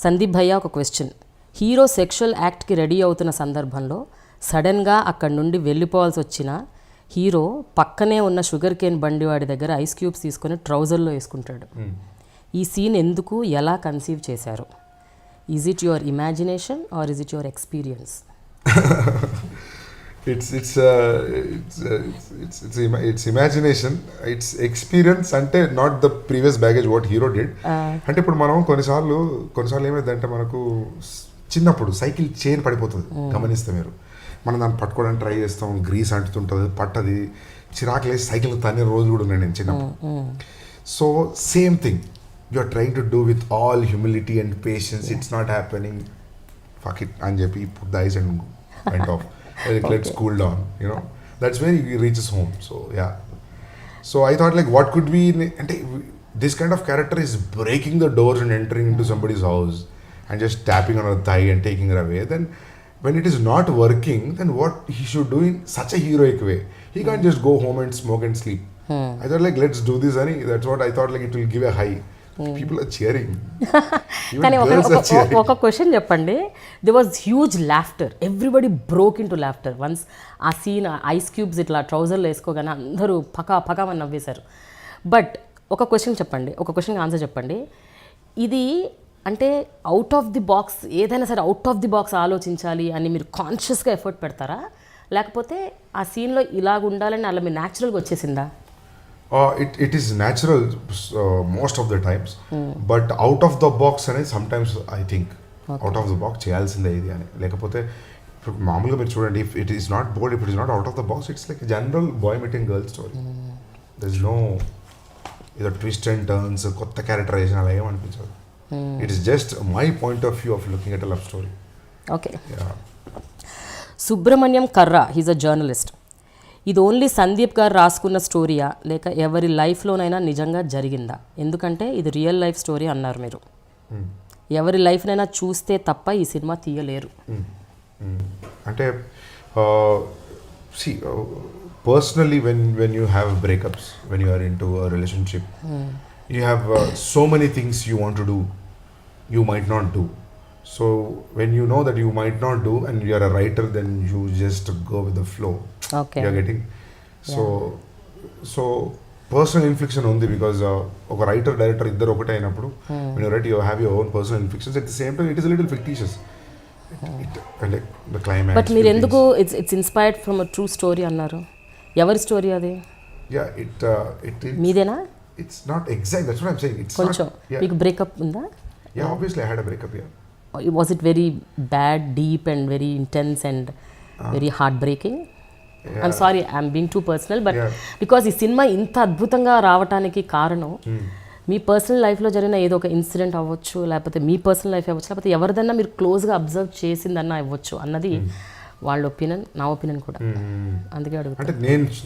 Sandeep Bhaiya, ఒక question. Hero sexual యాక్ట్కి ready అవుతున్న సందర్భంలో సడన్గా అక్కడి నుండి వెళ్ళిపోవాల్సి వచ్చిన hero పక్కనే ఉన్న sugar cane బండివాడి దగ్గర ఐస్ క్యూబ్స్ తీసుకొని ట్రౌజర్లో వేసుకుంటాడు. ఈ సీన్ ఎందుకు, ఎలా కన్సీవ్ చేశారు? Is it your imagination or is it your experience? It's imagination. It's experience. అంటే not the previous baggage what hero did. అంటే ఇప్పుడు మనం కొన్నిసార్లు ఏమైందంటే మనకు చిన్నప్పుడు సైకిల్ చైన్ పడిపోతుంది, గమనిస్తే మీరు, మనం దాన్ని పట్టుకోవడానికి ట్రై చేస్తాం, గ్రీస్ అంటుతుంటుంది, పట్టది, చిరాకులేసి సైకిల్ తనే రోజు కూడా ఉన్నాయి నేను చిన్నప్పుడు. So same thing you are trying to do with all humility and patience. It's not happening, fuck it, Anjapi put the ice and went off. Let's cool down, that's where he reaches home. So yeah, so I thought like what could be this kind of character is breaking the doors and entering into somebody's house and just tapping on her thigh and taking her away. Then when it is not working, then what he should do in such a heroic way? He can't just go home and smoke and sleep. I thought like let's do this, and that's what I thought, like it will give a high. People are cheering. కానీ ఒక question చెప్పండి. They was huge laughter, everybody broke in to laughter once ఆ scene, ice cubes ఇట్లా ట్రౌజర్లో వేసుకోగానే అందరూ పకామని నవ్వేశారు. But ఒక question చెప్పండి, ఒక క్వశ్చన్కి ఆన్సర్ చెప్పండి. ఇది అంటే అవుట్ ఆఫ్ ది బాక్స్, ఏదైనా సరే అవుట్ ఆఫ్ ది బాక్స్ ఆలోచించాలి అని మీరు కాన్షియస్గా ఎఫర్ట్ పెడతారా, లేకపోతే ఆ సీన్లో ఇలాగ ఉండాలని అలా మీరు న్యాచురల్గా వచ్చేసిందా? It is natural most of the times, but out of the box అనేది sometimes I think out of the box చేయాల్సిందే ఇది అని. లేకపోతే మామూలుగా మీరు చూడండి, if it is not bold, if it is not out of the box, it's like a general boy meeting girl story. There is no either twist and turns, కొత్త characterisation అలా ఏమనిపించదు. It is just my point of view of looking at a love story. Okay. Yeah. Subramanyam Karra, he's a journalist. ఇది only Sandeep గారు రాసుకున్న స్టోరీయా లేక ఎవరి లైఫ్లోనైనా నిజంగా జరిగిందా? ఎందుకంటే ఇది రియల్ లైఫ్ స్టోరీ అన్నారు మీరు. ఎవరి లైఫ్నైనా చూస్తే తప్ప ఈ సినిమా తీయలేరు. అంటే personally when you have breakups, when you are into a relationship, you have so many things you want to do, you might not do. So when you know that you might not do and you are a writer, then you just go with the flow. Okay. You are getting so personal infliction undi because oka writer director iddaru okate ainappudu when you write you have your own personal inflictions. At the same time it is a little fictitious, and like the climax. But meer enduku it's inspired from a true story annaru. Evari story adi? Yeah, it meedena? it's not exact, that's what I'm saying, it's కొంచెం not, yeah, మీకు breakup ఉందా? yeah, obviously I had a breakup, yeah. Was it very bad, deep and very intense and very heartbreaking? Yeah. I'm sorry, I'm being too personal, but Yeah. because ఈ cinema ఇంత అద్భుతంగా రావటానికి కారణం మీ personal లైఫ్లో జరిగిన ఏదో ఒక ఇన్సిడెంట్ అవ్వచ్చు, లేకపోతే మీ పర్సనల్ లైఫ్ అవ్వచ్చు, లేకపోతే ఎవరిదన్నా మీరు క్లోజ్గా అబ్జర్వ్ చేసిందన్నా అవ్వచ్చు అన్నది వాళ్ళ ఒపీనియన్, నా ఒపీనియన్ కూడా. అందుకే అడుగుతాను. అంటే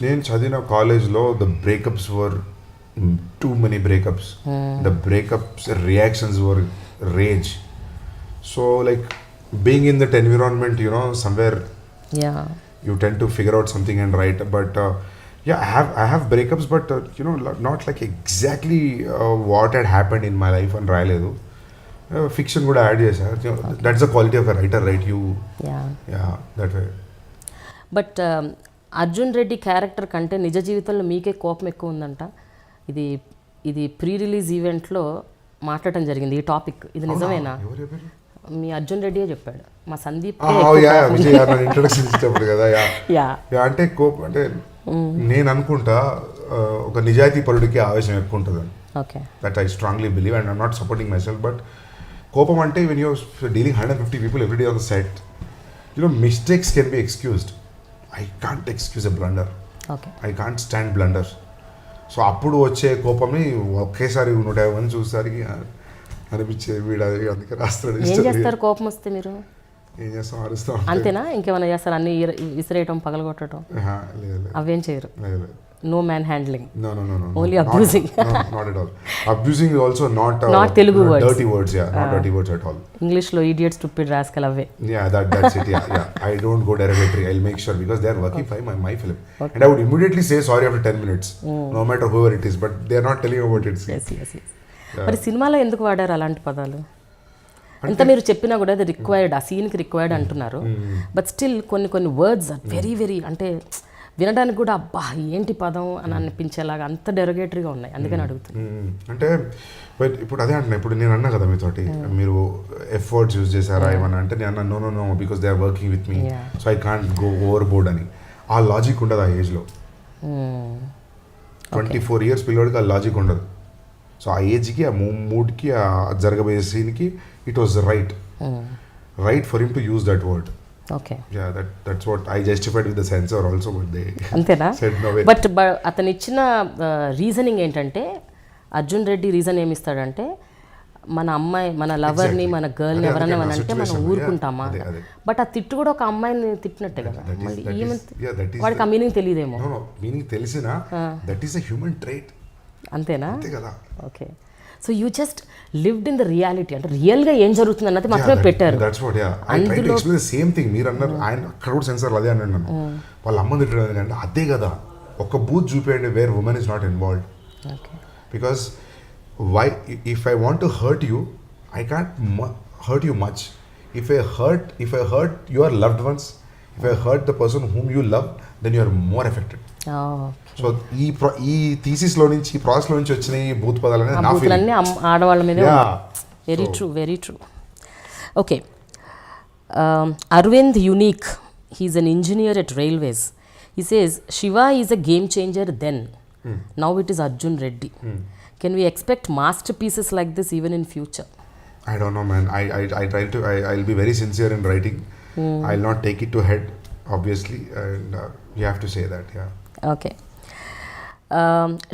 నేను చదివిన కాలేజ్లో the breakups were too many breakups, the breakups reactions were rage. So like being in that environment, you know, somewhere you tend to figure out something and write. But yeah, I have breakups, but you know, not like exactly what had happened in my life and రాయలేదు. Fiction కూడా add చేశారు. That's the quality of a writer, right? Yeah, that way. But Arjun Reddy character కంటే నిజ జీవితంలో మీకే కోపం ఎక్కువ ఉందంట. ఇది ప్రీ రిలీజ్ ఈవెంట్లో మాట్లాడటం జరిగింది ఈ టాపిక్. ఇది నిజమేనా? మీ అర్జున్ రెడ్డియే చెప్పాడు. మా సందీప్ విజయ్ గారు ఇంట్రొడక్షన్ ఇచ్చేటప్పుడు కదా, అంటే కోపం అంటే నేను అనుకుంటా ఒక నిజాయితీ పరుడికి ఆవేశం ఎక్కువ ఉంటుంది. That I strongly believe and I'm not supporting my self. But కోపం అంటే when you're dealing 150 people every day on the set, you know, mistakes can be excused. I can't excuse a blunder. I can't stand blunders. So అప్పుడు వచ్చే కోపంని ఒకేసారి 150 మంది చూసేసరికి అనిపించే వీడు అందుకే రాస్తాడు. ఏం చేస్తారు కోపం వస్తే మీరు? ఏం చేస్తాం, అరుస్తాం అంతేనా? ఇంకేమైనా చేస్తారు? అన్ని విసిరేయటం, పగలగొట్టడం అవేం చేయరు? No manhandling. No. Only abusing. Not at all. Abusing is also not Telugu words. Dirty words, yeah. Not dirty words at all. English lo idiot, stupid, rascal away. Yeah, that's it. Yeah. I don't go derogatory. I'll make sure because they are working for my film. And I would immediately say sorry after 10 minutes, no matter whoever it is. But they are not telling about it. Yes. మరి సినిమాలో ఎందుకు వాడారు అలాంటి పదాలు? అంత మీరు చెప్పినా కూడా అది రిక్వైర్డ్, ఆ సీన్కి రిక్వైర్డ్ అంటున్నారు. బట్ స్టిల్ కొన్ని వర్డ్స్ వెరీ వెరీ అంటే వినడానికి కూడా అబ్బా ఏంటి పదం అని అనిపించేలాగా అంత డెరోగేటరీగా ఉన్నాయి. అందుకని అడుగుతున్నాను. అంటే ఇప్పుడు అదే అంటున్నా, ఇప్పుడు నేను అన్నా కదా మీతోటి, మీరు ఎఫర్ట్స్ యూజ్ చేశారా ఏమన్నా అంటే నేను అన్నా no because they are working with me, so I can't go over board అని. ఆ లాజిక్ ఉండదు ఆ ఏజ్లో. 24 years పిల్లోడికి ఆ లాజిక్ ఉండదు. సో ఆ ఏజ్కి, ఆ మూడ్కి, ఆ జరగబోయే సీన్కి it was right for him to use that word. Yeah, that's what I justified with the censor also, but they అంతేనా? said no way. బట్ అతను ఇచ్చిన రీజనింగ్ ఏంటంటే, అర్జున్ రెడ్డి రీజన్ ఏమిస్తాడంటే, మన అమ్మాయి, మన లవర్ని, మన గర్ల్ని ఎవరైనా అంటే మనం ఊరుకుంటామా? బట్ ఆ తిట్టు కూడా ఒక అమ్మాయిని తిట్టినట్టే కదా. వాడికి ఆ మీనింగ్ తెలియదేమో. మీనింగ్ తెలిసినా that is a human trait. అంతేనా? అంతే కదా. Okay. So you just lived in the reality, అంటే రియల్గా ఏం జరుగుతుంది అన్నది మాత్రమే పెట్టారు. అందులో సేమ్ థింగ్ మీరు అన్నారు. ఆయన అక్కడ కూడా సెన్సార్ అదే అన్నాడు నన్ను, వాళ్ళ అమ్మ తిట్టడం అంటే అదే కదా. ఒక బూత్ చూపేయండి where women is not involved. Because why, if I want to hurt you, I can't hurt you much. If I hurt your loved ones, if I hurt the person whom you love, then you are more affected. So ఈ thesis లో నుంచి, ఈ process లో నుంచి వచ్చిన ఈ భూత పదాలు అనేది నా ఫీలింగ్. ఆడవాళ్ళ మీద. Very true. Okay. Aravind unique, he is an engineer at railways. He says Shiva is a game changer then, now it is Arjun Reddy. Can we expect masterpieces like this even in future? I don't know, man. I try to. I'll be very sincere in writing. I'll not take it to head, obviously, and you have to say that. Yeah. Okay.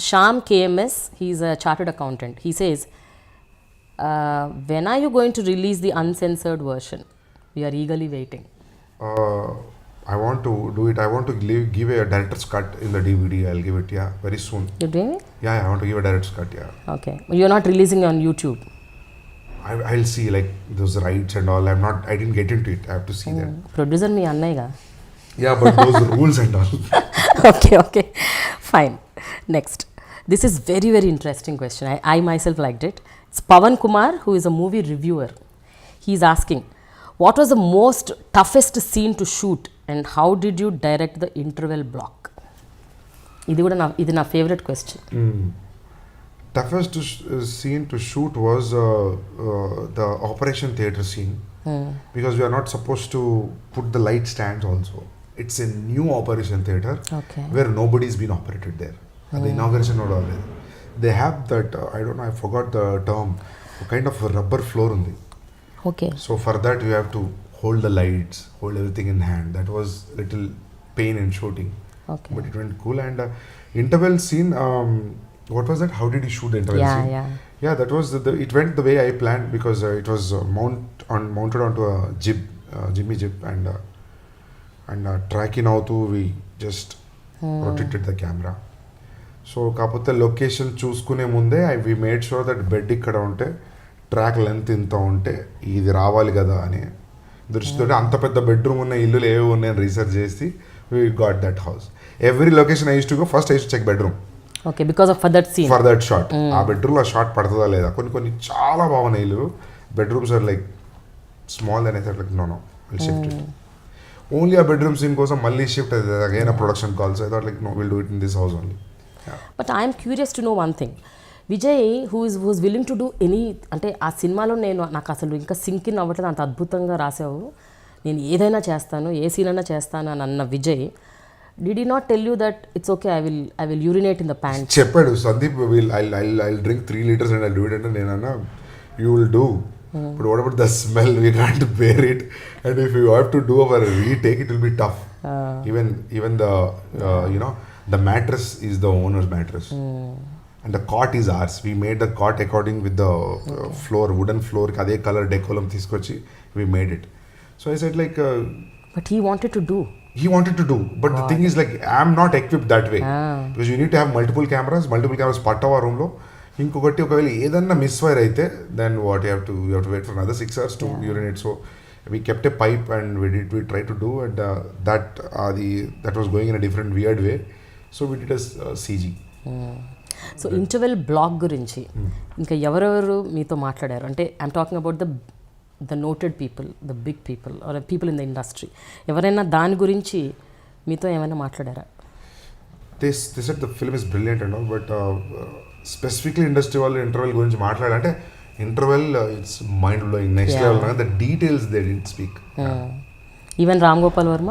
Sham KMS, he's a chartered accountant. He says, when are you going to release the uncensored version? We are eagerly waiting. I want to do it. I want to give a director's cut in the DVD. I'll give it, very soon. You're doing it? Yeah, I want to give a director's cut, Okay. You're not releasing on YouTube? I'll see, like, those rights and all. I didn't get into it. I have to see that. Producer me annaiga. Yeah, but those rules and all. Okay. Fine. Next. This is very, very interesting question. I myself liked it. It's Pawan Kumar, who is a movie reviewer. He's asking, what was the most toughest scene to shoot and how did you direct the interval block? ఇది నా favourite question. Toughest scene to shoot was the operation theatre scene, because we are not supposed to put the light stands also. It's a new operation theatre where nobody's been operated there. The inauguration they have that, I don't know, I forgot the term, a kind of a rubber floor undi. Okay So for that you have to hold the lights, hold everything in hand. That was little pain in shooting, okay but it went cool. And interval scene, what was that? How did you shoot the interval yeah scene? Yeah Yeah, that was it went the way I planned, because it was mounted onto a jimmy jib, and tracking out, we just rotated the camera. So కాకపోతే location చూసుకునే ముందే we made sure that bed ఇక్కడ ఉంటే track length ఇంత ఉంటే ఇది రావాలి కదా అని దృష్టితో అంత పెద్ద బెడ్రూమ్ ఉన్న ఇల్లులు ఏవి ఉన్నాయని రీసెర్చ్ చేసి we got that house. Every location I used to go first I used to check bedroom okay because of that scene for that shot. ఆ బెడ్రూమ్లో ఆ షాట్ పడుతుందా లేదా. కొన్ని చాలా బాగున్నాయి ఇల్లు, bedrooms are like small then I thought like no will shift it. Only ఆ బెడ్రూమ్ సీన్ కోసం మళ్ళీ షిఫ్ట్ అవుతుంది again production calls. I thought like no will do it in this house only. But I'm curious to know one thing, Vijay who's willing to do any, అంటే ఆ సినిమాలో నాకు అసలు ఇంకా సింక్ ఇన్ అవ్వట్లేదు, అంత అద్భుతంగా రాసావు, నేను ఏదైనా చేస్తాను, ఏ సీన్ అయినా చేస్తాను అని అన్న Vijay, did you not tell you that it's okay I will urinate in the pant? చెప్పాడు Sandeep, I drink 3 liters and I'll do it అంటే నేను అన్నా you will do. But what about the smell? We can't bear it, and if you have to do a retake, it will be tough. Even the the mattress is the owner's mattress, and the cot is ours. We made the cot according with the floor, wooden floor. Ade color decorum తీసుకోచ్చి we made it. So I said like, but he wanted to do. But the thing is like I'm not equipped that way, because you need to have multiple cameras పట్టవా room లో. ఇంకొకటి ఒకవేళ ఏదన్నా misfire అయితే then what you have to wait for another 6 hours to urinate. So we kept a pipe and we tried to do, and that was going in a different weird way. So we did a CG. So interval block గురించి ఇంకా ఎవరెవరు మీతో మాట్లాడారు? అంటే I'm talking about the noted people, the big people or people in the industry, ఎవరైనా దాని గురించి మీతో ఏమైనా మాట్లాడారా? They said the film is brilliant and all, but specifically industry వాళ్ళు ఇంటర్వెల్ గురించి మాట్లాడాలంటే interval it's mind blowing, next level. The details they didn't speak. Even Ram Gopal Varma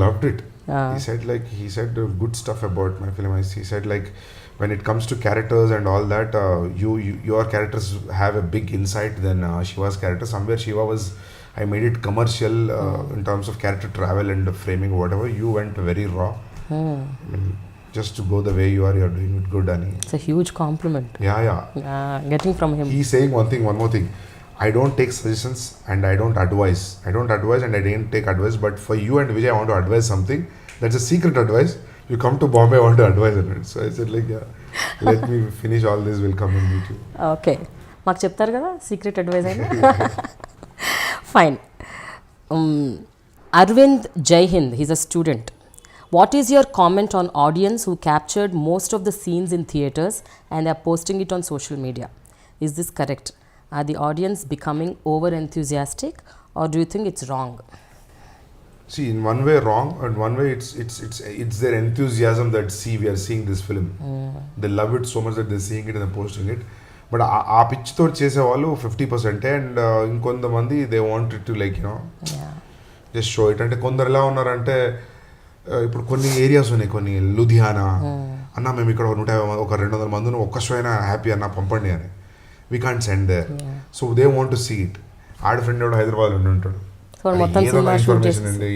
loved it. He said good stuff about my film. He said like when it comes to characters and all that, your characters have a big insight than Shiva's character. Somewhere Shiva was, I made it commercial in terms of character travel and framing, whatever. You went very raw. Just to go the way you are, you're doing it good, Ani. It's a huge compliment. Yeah. Getting from him. He's saying one more thing. I don't take suggestions and I don't advise and I didn't take advice, but for you and Vijay I want to advise something. That's a secret advice. You come to Bombay, I want to advise on it. So I said like, yeah, let me finish all this, we'll come and meet you. Okay. మాకు చెప్తారు కదా secret advise అయినా. Fine. Arvind జై Hind, he's a student. What is your comment on audience who captured most of the scenes in theatres and they are posting it on social media? Is this correct? Are the audience becoming over enthusiastic, or do you think it's wrong? See, in one way wrong, and one way it's their enthusiasm that we are seeing this film. They love it so much that they're seeing it and they're posting it. But ఆ pitch తో చేసే వాళ్ళు 50%, and ఇంకొంతమంది they wanted to like just show it. అంటే కొందరు ఎలా ఉన్నారంటే, ఇప్పుడు కొన్ని ఏరియాస్ ఉన్నాయి, కొన్ని లుధియానా అన్న మేము ఇక్కడ 150 మందిని ఒక్క షో అయినా హ్యాపీ అన్న పంపండి అని. We can't send there. So they want to see it. ఆడ ఫ్రెండ్ కూడా హైదరాబాద్ ఉండి ఉంటాడు, ఇన్ఫర్మేషన్ అండి.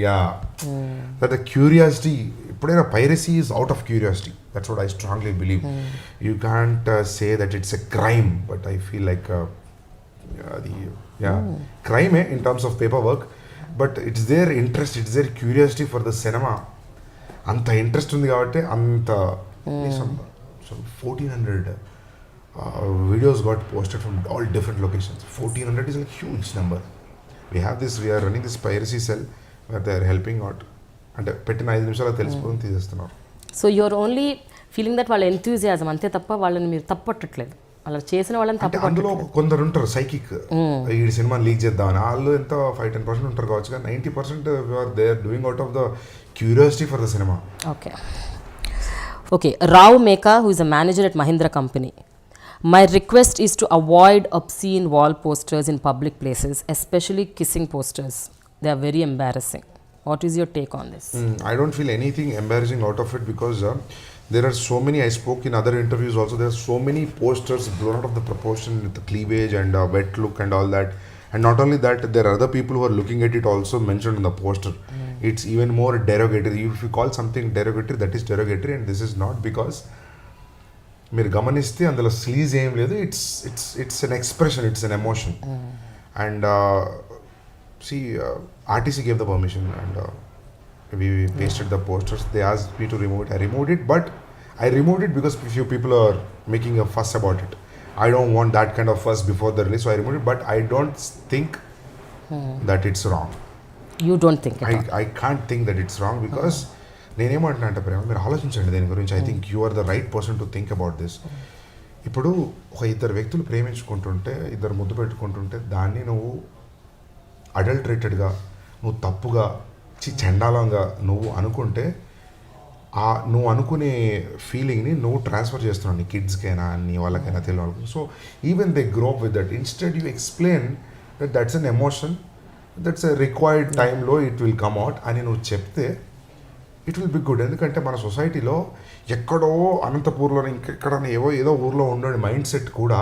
దట్ క్యూరియాసిటీ, ఎప్పుడైనా piracy is out of curiosity. That's what I strongly believe. You can't say that it's a crime, but I feel like అది క్రైమే in terms of paper work, but it's their interest, it's their curiosity for the cinema. అంత interest ఉంది కాబట్టి అంత 1400 videos got posted from all different locations. 1400 is a huge number. We are running this piracy cell where they are helping out. అంటే పెట్టిన 5 నిమిషాలు తెలిసిపోతుంది, తీసేస్తున్నారు. So you're only feeling that వాళ్ళ ఎంతూజియాజం అంతే తప్ప వాళ్ళని మీరు తప్పట్టట్లేదు, అలా చేసిన వాళ్ళని తప్ప. అందులో కొందరు ఉంటారు సైకిక్, ఈ సినిమా లీక్ చేద్దామని. వాళ్ళు ఎంత 5-10% ఉంటారు కావచ్చు, కానీ 90% they are doing out of the curiosity for the cinema. Okay. Rao Meka, who is a manager at Mahindra company. My request is to avoid obscene wall posters in public places, especially kissing posters. They are very embarrassing. What is your take on this? I don't feel anything embarrassing out of it because there are so many. I spoke in other interviews also. There are so many posters blown out of the proportion with the cleavage and wet look and all that. And not only that, there are other people who are looking at it also mentioned in the poster. It's even more derogatory. If you call something derogatory, that is derogatory, and this is not because. మీరు గమనిస్తే అందులో sleaze ఏం లేదు. It's an expression, it's an emotion. And C RTC gave the permission and we pasted the posters. They asked me to remove it. I removed it, but I removed it because few people are making a fuss about it. I don't want that kind of fuss before the release, so I removed it. But I don't think that it's wrong. You don't think it? I can't think that it's wrong because నేనేమంటున్నా అంటే ప్రేమ, మీరు ఆలోచించండి దీని గురించి. I think you are the right person to think about this. ఇప్పుడు ఒక ఇద్దరు వ్యక్తులు ప్రేమించుకుంటుంటే, ఇద్దరు ముద్దు పెట్టుకుంటుంటే, దాన్ని నువ్వు అడల్టరేటెడ్గా, నువ్వు తప్పుగా, చండాలంగా నువ్వు అనుకుంటే, నువ్వు అనుకునే ఫీలింగ్ని నువ్వు ట్రాన్స్ఫర్ చేస్తున్నావు నీ కిడ్స్కైనా, నీ వాళ్ళకైనా, తెలియని వాళ్ళకి. So even they grow up with that. Instead you explain that that's an emotion, that's a required టైంలో ఇట్ విల్ కమ్ అవుట్ అని నువ్వు చెప్తే ఇట్ విల్ బి గుడ్. ఎందుకంటే మన సొసైటీలో ఎక్కడో అనంతపూర్లో ఇంకెక్కడ ఏదో ఊర్లో ఉండే మైండ్ సెట్ కూడా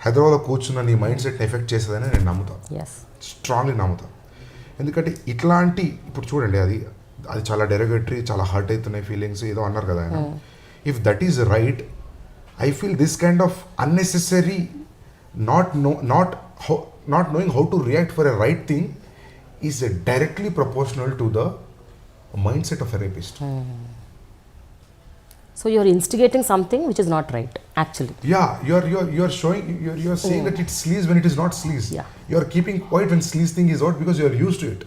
హైదరాబాద్లో కూర్చున్న నీ మైండ్ సెట్ని ఎఫెక్ట్ చేసేదని నేను నమ్ముతాను, స్ట్రాంగ్లీ నమ్ముతాను. ఎందుకంటే ఇట్లాంటి ఇప్పుడు చూడండి, అది చాలా డెరగటరీ, చాలా హర్ట్ అవుతున్నాయి ఫీలింగ్స్ ఏదో అన్నారు కదా ఆయన. If that is right, I feel this kind of unnecessary not knowing how to react for a right thing is directly proportional to the mindset of a rapist. So you're instigating something which is not right, actually. Yeah, you're showing, you're saying that it's sleaze when it is not sleaze. Yeah. You're keeping quiet when sleaze thing is out because you're used to it.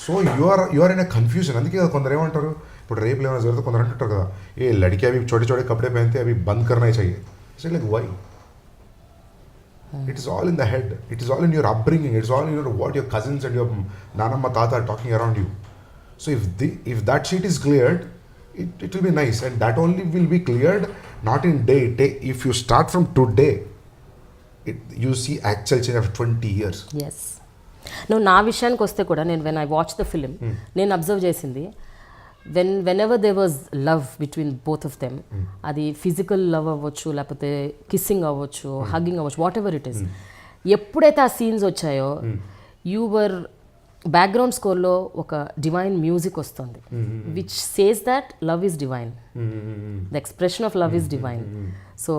So you are in a confusion. అందుకే కదా కొందరు ఏమంటారు, ఇప్పుడు రేపులు ఏమైనా జరిగితే కొందరు అంటుంటారు కదా, ఏ లడికి అవి చోటే చోటే కపడే పహనతే అవి బంద్ కర్నా चाहिए. It's like why? It is all in the head. It is all in your upbringing. It's all in your what your cousins and your nanamma tata are talking around you. So if that sheet is cleared, it will be nice, and that only will be cleared not in day. If you start from today, you see actual change of 20 years. Yes. No, నా విషయానికి వస్తే కూడా నేను when I watched the film, నేను observe చేసింది, whenever there was love between both of them, అది physical love అవ్వచ్చు, లేకపోతే కిస్సింగ్ అవ్వచ్చు, హగ్గింగ్ అవ్వచ్చు, వాట్ ఎవర్ ఇట్ ఈస్, ఎప్పుడైతే ఆ సీన్స్ వచ్చాయో యూవర్ బ్యాక్గ్రౌండ్ స్కోర్లో ఒక డివైన్ మ్యూజిక్ వస్తుంది, which says that love is divine, the expression of love is divine. So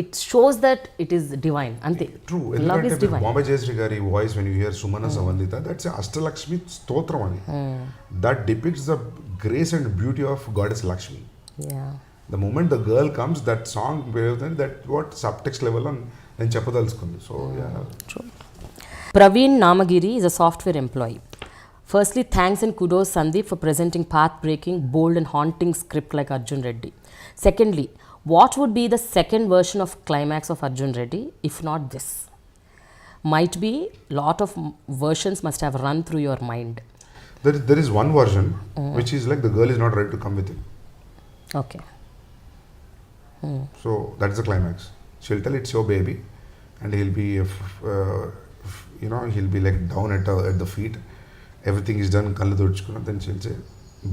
it shows that it is divine. Ante true. Love is divine. Bombay Jayashree gari voice when you hear Sumana Savandita, that's a Ashtalakshmi stotram ani. That depicts the grace and beauty of goddess Lakshmi. Yeah. The moment the girl comes, that song, that what subtext level on నేను చెప్పదలుచుకుంది. So yeah. True. Praveen Namagiri is a software employee. Firstly, thanks and kudos Sandeep for presenting path-breaking, bold and haunting script like Arjun Reddy. Secondly, what would be the second version of climax of Arjun Reddy if not this? Might be lot of versions must have run through your mind. There is one version which is like the girl is not ready to come with him. Okay. So that's the climax. She'll tell it's your baby, and he'll be he'll be like down at the feet. Everything is done, kallu tuduchukuna, then she'll say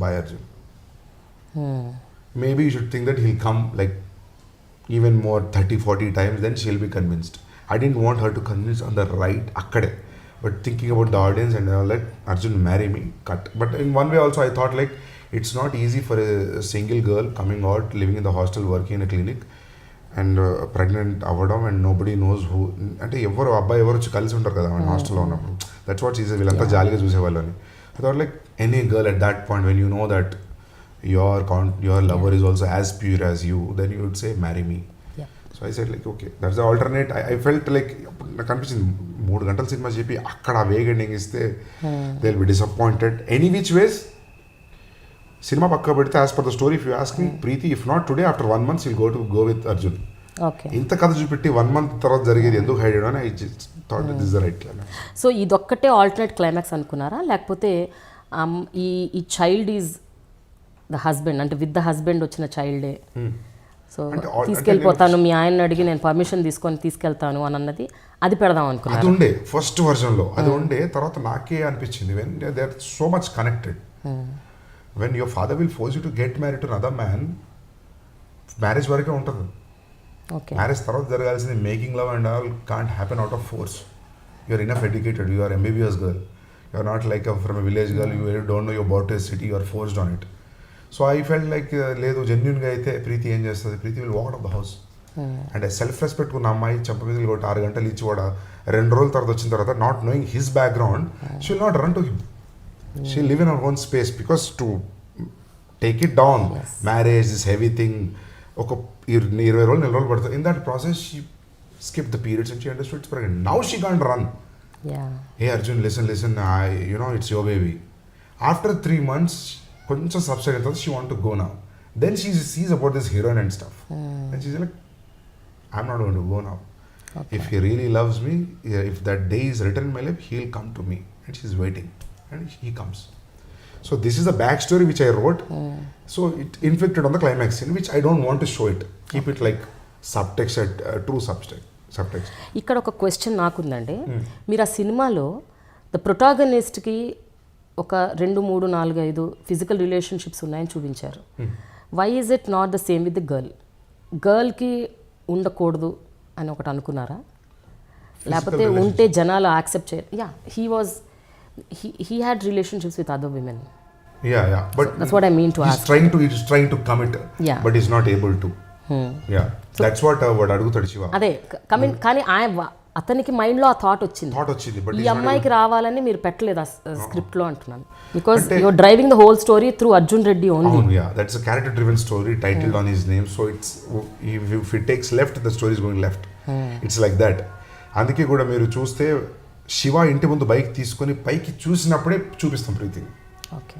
bye Arjun. Maybe you should think that he'll come like even more 30-40 times, then she'll be convinced. I didn't want her to convince on the right akkade, but thinking about the audience and let Arjun marry me, cut. But in one way also I thought like it's not easy for a single girl coming out, living in the hostel, working in a clinic and pregnant అవ్వడం and nobody knows who, అంటే ఎవరు అబ్బాయి ఎవరు వచ్చి కలిసి ఉంటారు కదా హాస్టల్లో ఉన్నప్పుడు. దట్స్ వాట్ ఈజీ, వీళ్ళంతా జాలీగా చూసేవాళ్ళు అని. I thought like any girl at that point when you know that your lover is also as pure as you, then you would say marry me. So I said like okay, that's the alternate. I felt like నాకు అనిపించింది 3 గంటల సినిమా చెప్పి అక్కడ vague ending ఇస్తే they will be disappointed. Any which ways సినిమా పక్క పెడితే as per the story if you ask me Preethi, if not today after 1 month will go with Arjun. ఇంత కథ చూపెట్టి 1 month తర్వాత జరిగేది ఎందుకు హైడ్ అని I thought this is the right climax. So ఇదొక్కటే ఆల్టర్నేట్ క్లైమాక్స్ అనుకున్నారా, లేకపోతే ఈ చైల్డ్ ఈజ్ ద హస్బెండ్, అంటే విత్ ద హస్బెండ్ వచ్చిన చైల్డే సో అంటే తీసుకెళ్ళిపోతాను, మీ ఆయన అడిగి నేను పర్మిషన్ తీసుకొని తీసుకెళ్తాను అని అన్నది అది పెడదాం అది అనుకున్నాను. ఉండే ఫస్ట్ వర్జన్లో అది ఉండే. తర్వాత నాకే అనిపించింది when they are so much connected, when your father will force you to get married to another man, marriage వరకే ఉంటుంది. ఓకే, మ్యారేజ్ తర్వాత జరగాల్సింది making love and all can't happen out of force. You are enough educated, you are MBBS girl, you are not like from a village girl, you don't know your about a city, you are forced on it. So I felt like లేదు, జెన్యున్గా అయితే ప్రీతి ఏం చేస్తుంది, Preethi will walk out of the house. And self respect ఉన్న అమ్మాయి చంప మీద కొట్టి 6 గంటలు ఇచ్చి కూడా 2 రోజుల తర్వాత వచ్చిన తర్వాత not knowing his background, she will not run to him, she live in our own space. Because to take it down, marriage is heavy thing, ఒక 20 రోజులు 4 రోజులు పడుతుంది. In that process she skip the periods and she understood it's pregnant. Now she can't run. Hey Arjun, listen, it's your baby. After 3 months, కొంచెం subside అయిన తర్వాత she want to go now. Then she sees about this heroine and stuff. And she's like, I'm not going to go now. Okay. If he really loves me, if that day is written in my life, he'll come to me. And she's waiting. And he comes. So this is the backstory which I wrote. So it inflicted on the climax scene, which I don't want to show it. Keep it like subtext, true subtext. ఇక్కడ ఒక question నాకుందండి. మీరు ఆ సినిమాలో the ప్రొటాగనిస్ట్కి ఒక 2, 3, 4, 5 physical relationships ఉన్నాయని చూపించారు. Why is it not the same with the girl? గర్ల్కి ఉండకూడదు అని ఒకటి అనుకున్నారా, లేకపోతే ఉంటే జనాలు యాక్సెప్ట్ చేయరు? Yeah, he had relationships with other women. But that's what I mean to ask. He's trying to commit, but he's not able to. That's what అడుగుతాడు శివ. అదే కానీ అతనికి మైండ్లో ఆ థాట్ వచ్చింది, ఈ అమ్మాయికి రావాలని మీరు పెట్టలేదు ఆ స్క్రిప్ట్లో అంటున్నాను. Because you're driving the whole story through Arjun Reddy only. That's a character driven story titled on his name. So it's if it takes left, the story is going left. It's like that. అందుకే కూడా మీరు చూస్తే శివ ఇంటి ముందు bike తీసుకొని పైకి చూసినప్పుడే చూపిస్తాం ప్రీతి.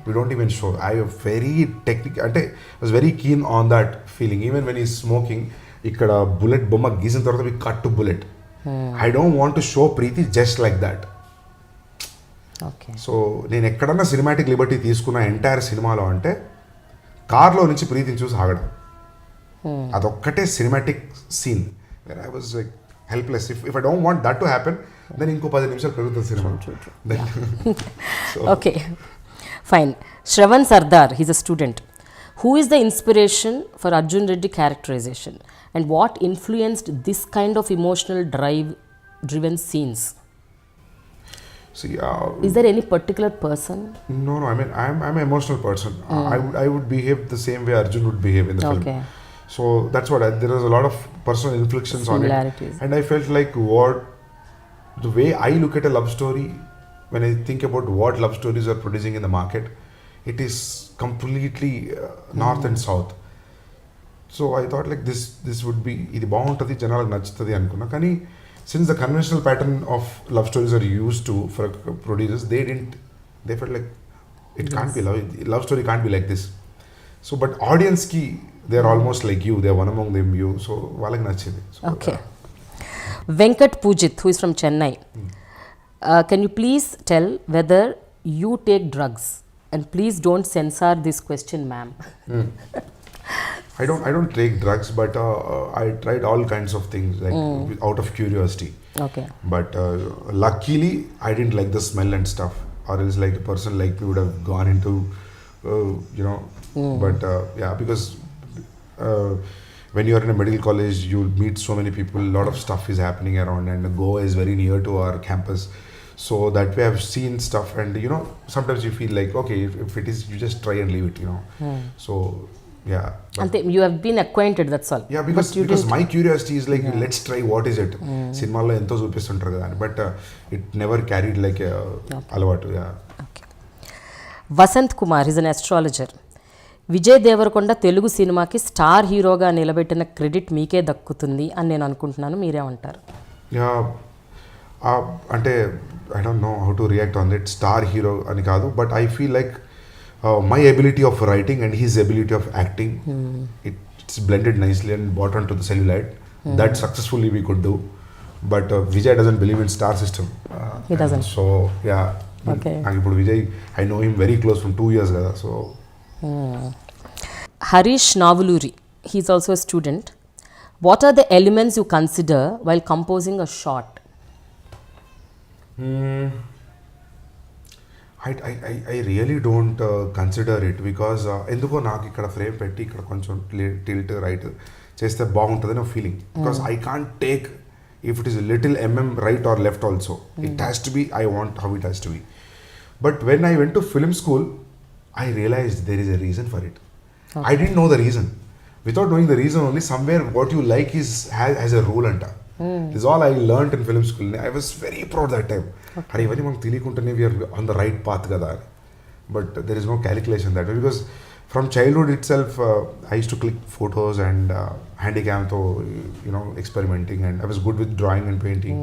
We don't even show. I am very technical, అంటే was very keen on that feeling. Even when he's smoking, ఇక్కడ బుల్లెట్ బొమ్మ గీసిన తర్వాత we cut to bullet. I don't want to show Preeti just like that. So నేను ఎక్కడన్నా cinematic Liberty తీసుకున్న entire సినిమాలో అంటే కార్లో నుంచి ప్రీతిని చూసి ఆగడం, అదొక్కటే cinematic scene. I was like helpless. If I don't want that to happen, then ఇంకో 10 నిమిషాలు పెరుగుతుంది cinema. Okay. Fine. Shravan Sardar, he's a student. Who is the inspiration for Arjun Reddy characterization, and what influenced this kind of emotional driven scenes? See, is there any particular person? No. I mean, I'm an emotional person. I would behave the same way Arjun would behave in the film. So that's what there was a lot of personal inflections on it, and I felt like the way I look at a love story. When I think about what love stories are producing in the market, it is completely north and south. So I thought like this would be idi baaguntadi janaలకు నచ్చుతది అనుకున్నా. కానీ since the conventional pattern of love stories are used to for producers, they felt like it can't be love story can't be like this. So but audience ki they are almost like you, they are one among them you. So వాళ్ళకి నచ్చింది. Okay. Venkat Pujit, who is from Chennai. Can you please tell whether you take drugs? And please don't censor this question, ma'am. I don't take drugs, but I tried all kinds of things like out of curiosity. Okay. But luckily, I didn't like the smell and stuff, or else like a person like me would have gone into, But because when you are in a medical college, you'll meet so many people. A lot of stuff is happening around, and Goa is very near to our campus. So that way I've seen stuff, and sometimes you feel like, okay, if it is, you just try and leave it, So yeah. And you have been acquainted, that's all. Yeah, because my curiosity is like, let's try, what is it? Cinema lo ento chupistuntaru kada, but it never carried like a alavatu. Okay. Vasant Kumar is an astrologer. Vijay Devarakonda Telugu సినిమాకి star హీరోగా నిలబెట్టిన credit మీకే దక్కుతుంది అని నేను అనుకుంటున్నాను. మీరేమంటారు? అంటే I don't know how to react on it. Star hero అని కాదు, but I feel like my ability of writing and his ability of acting, it's blended nicely and brought onto the celluloid. That successfully we could do. But Vijay doesn't believe in star system. He doesn't. So yeah. Okay. ఇప్పుడు Vijay, I know him very close from 2 years కదా. So Harish Navuluri, he's also a student. What are the elements you consider while composing a shot? I really don't consider it because ఎందుకో నాకు ఇక్కడ frame పెట్టి ఇక్కడ కొంచెం tilt right చేస్తే బాగుంటుందని ఒక feeling because I can't take if it is little right are left also it has to B I want how it has to be but when I went to film school I realized there is a reason for it. Okay. I didn't know the reason. Without knowing the reason only, somewhere what you like has a rule anta. This is all I learned in film school. I was very proud that time. Hari even manaku telikuntane we are on the right path kada. But there is no calculation that way because from childhood itself I used to click photos and handycam tho experimenting, and I was good with drawing and painting.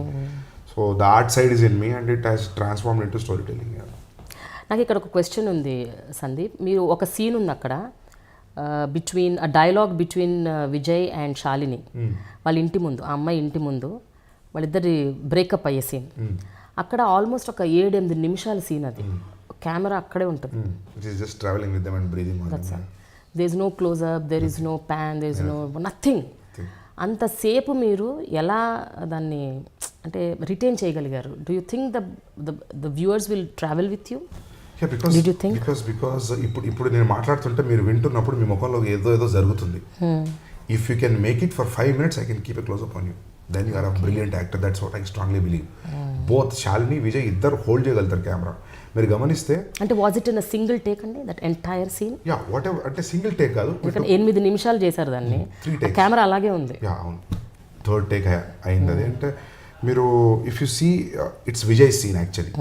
So the art side is in me and it has transformed into storytelling. Yeah. నాకు ఇక్కడ ఒక question ఉంది సందీప్. మీరు ఒక scene ఉంది అక్కడ between dialogue between Vijay and Shalini వాళ్ళ ఇంటి ముందు, ఆ అమ్మాయి ఇంటి ముందు వాళ్ళిద్దరి బ్రేకప్ అయ్యే సీన్. అక్కడ ఆల్మోస్ట్ ఒక 7-8 నిమిషాల సీన్ అది. కెమెరా అక్కడే ఉంటుంది. There is no close up, there is no pan, there is no nothing. అంతసేపు మీరు ఎలా దాన్ని అంటే రిటైన్ చేయగలిగారు? Do you think the viewers will travel with you? Because ఇప్పుడు నేను మాట్లాడుతుంటే మీరు వింటున్నప్పుడు మీ ముఖంలో ఏదో జరుగుతుంది. If you can make it for 5 minutes I can keep a close up on you. Then you are a brilliant actor. That's what I strongly believe. Both Shalini Vijay ఇద్దరు హోల్డ్ చేయగలుగుతారు కెమెరా. మీరు గమనిస్తే అంటే was it in a single take అండి that entire scene? Yeah whatever, అంటే single take కాదు, 8 నిమిషాలు చేశారు దాన్ని. కెమెరా అలాగే ఉంది. యా అవును, థర్డ్ టేక్ అయింది అది. అంటే మీరు if you see it's Vijay scene actually.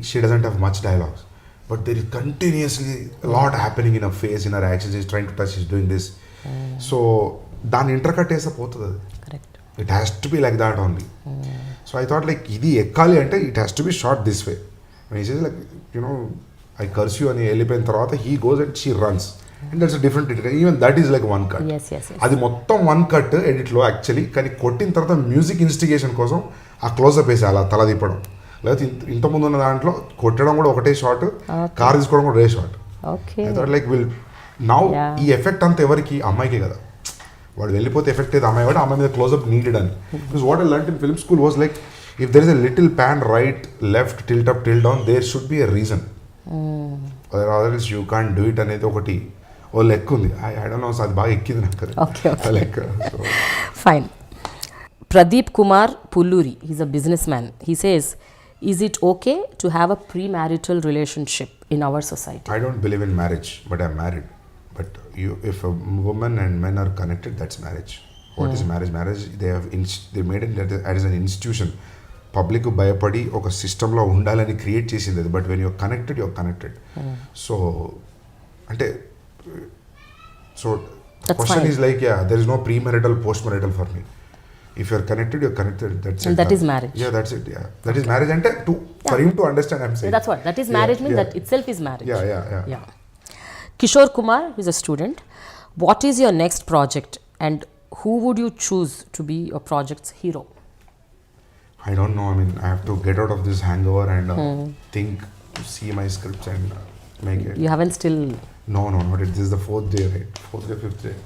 She doesn't have much dialogues, but there is continuously a lot happening in her face, in her actions. She's trying to touch, she's doing this. So దాన్ని ఇంటర్కట్ చేస్తే పోతుంది అది. Correct. It has to be like that only. So I thought like ఇది ఎక్కాలి అంటే it has to B short this way. He says like I curse you అని వెళ్ళిపోయిన తర్వాత he goes and she runs. And that's different edit. Even that is like one cut. అది మొత్తం one cut ఎడిట్లో actually. కానీ కొట్టిన తర్వాత music instigation కోసం ఆ క్లోజ్అప్ వేసి అలా తల తిప్పడం, లేకపోతే ఇంతకుముందు ఉన్న దాంట్లో కొట్టడం కూడా ఒకటే షాట్, కార్ తీసుకోవడం కూడా ఒకే షాట్. లైక్ విల్ నౌ ఈ ఎఫెక్ట్ అంతా ఎవరికి? అమ్మాయికే కదా. వాడు వెళ్ళిపోతే ఎఫెక్ట్ అయితే అమ్మాయి వాడు, అమ్మాయి మీద క్లోజ్అప్ నీడెడ్ అని. Because what I learned in film school was like if there is a little pan right left tilt up tilt down there should be a reason. Otherwise you can't do it అనేది ఒకటి ఓ లెక్క ఉంది. I don't know, అది బాగా ఎక్కింది నాకు లెక్క. Fine. Pradeep Kumar Pulluri, he's a businessman. He says, is it okay to have a premarital relationship in our society? I don't believe in marriage, but I'm married. But if a woman and men are connected, that's marriage. What is marriage? Marriage, they made it as an institution. Public భయపడి ఒక సిస్టంలో ఉండాలని create చేసింది అది. But when you're connected. So అంటే so question is like there is no premarital postmarital for me. If you're connected, that's it. And that is marriage. Yeah, that's it. Yeah, that is marriage. And for him to understand, I'm saying. That's what. That is marriage means that itself is marriage. Yeah. Kishore Kumar is a student. What is your next project and who would you choose to be your project's hero? I don't know. I mean, I have to get out of this hangover and think, see my scripts and make it. You haven't still... No, not it. This is the 4th day, right? 4th day, 5th day.